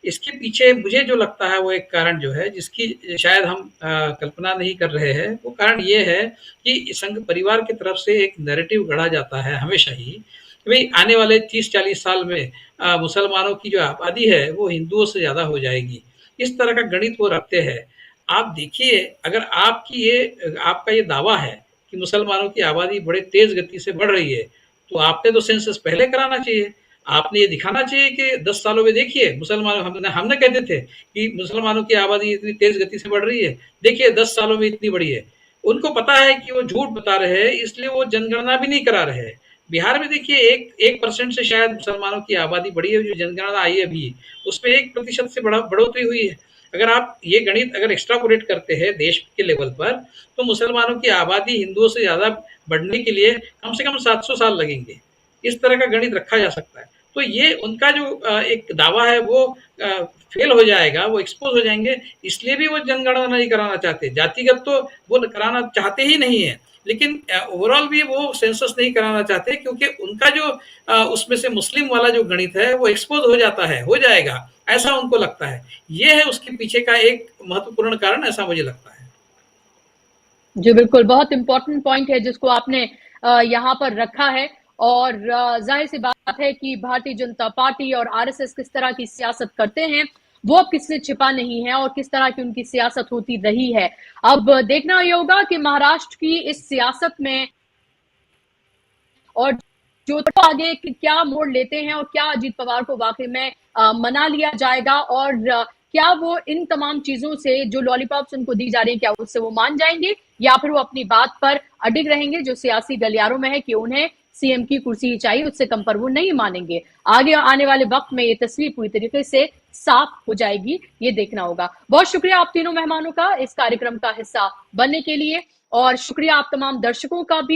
इसके पीछे मुझे जो लगता है वो एक कारण जो है, जिसकी शायद हम कल्पना नहीं कर रहे हैं, वो कारण ये है कि संघ परिवार की तरफ से एक नैरेटिव गढ़ा जाता है हमेशा ही कि भाई आने वाले 30-40 साल में मुसलमानों की जो आबादी है वो हिंदुओं से ज़्यादा हो जाएगी, इस तरह का गणित वो रखते हैं। आप देखिए, अगर आपका ये दावा है कि मुसलमानों की आबादी बड़े तेज गति से बढ़ रही है, तो आपने तो सेंसस पहले कराना चाहिए। आपने ये दिखाना चाहिए कि 10 सालों में देखिए मुसलमान, हमने कहते थे कि मुसलमानों की आबादी इतनी तेज गति से बढ़ रही है, देखिए 10 सालों में इतनी बढ़ी है। उनको पता है कि वो झूठ बता रहे हैं, इसलिए वो जनगणना भी नहीं करा रहे हैं। बिहार में देखिए 1% से शायद मुसलमानों की आबादी बढ़ी है, जो जनगणना आई है अभी, उसमें 1% से बढ़ोतरी हुई है। अगर आप ये गणित अगर एक्स्ट्रापोलेट करते हैं देश के लेवल पर, तो मुसलमानों की आबादी हिंदुओं से ज़्यादा बढ़ने के लिए कम से कम 700 साल लगेंगे। इस तरह का गणित रखा जा सकता है। तो ये उनका जो एक दावा है वो फेल हो जाएगा, वो एक्सपोज हो जाएंगे, इसलिए भी वो जनगणना नहीं कराना चाहते। जातिगत तो वो कराना चाहते ही नहीं है, लेकिन ओवरऑल भी वो सेंसस नहीं कराना चाहते, क्योंकि उनका जो उसमें से मुस्लिम वाला जो गणित है वो एक्सपोज हो जाता है, हो जाएगा, ऐसा उनको लगता है। ये है उसके पीछे का एक महत्वपूर्ण कारण, ऐसा मुझे लगता है। जी बिल्कुल, बहुत इंपॉर्टेंट पॉइंट है जिसको आपने यहाँ पर रखा है। और जाहिर सी बात है कि भारतीय जनता पार्टी और आरएसएस किस तरह की सियासत करते हैं वो अब किससे छिपा नहीं है, और किस तरह की उनकी सियासत होती रही है। अब देखना ये होगा कि महाराष्ट्र की इस सियासत में और जो आगे क्या मोड़ लेते हैं, और क्या अजीत पवार को वाकई में मना लिया जाएगा, और क्या वो इन तमाम चीजों से जो लॉलीपॉप्स उनको दी जा रही है क्या उससे वो मान जाएंगे, या फिर वो अपनी बात पर अडिग रहेंगे जो सियासी गलियारों में है कि उन्हें सीएम की कुर्सी ही चाहिए, उससे कम पर वो नहीं मानेंगे। आगे आने वाले वक्त में ये तस्वीर पूरी तरीके से साफ हो जाएगी, ये देखना होगा। बहुत शुक्रिया आप तीनों मेहमानों का इस कार्यक्रम का हिस्सा बनने के लिए, और शुक्रिया आप तमाम दर्शकों का भी।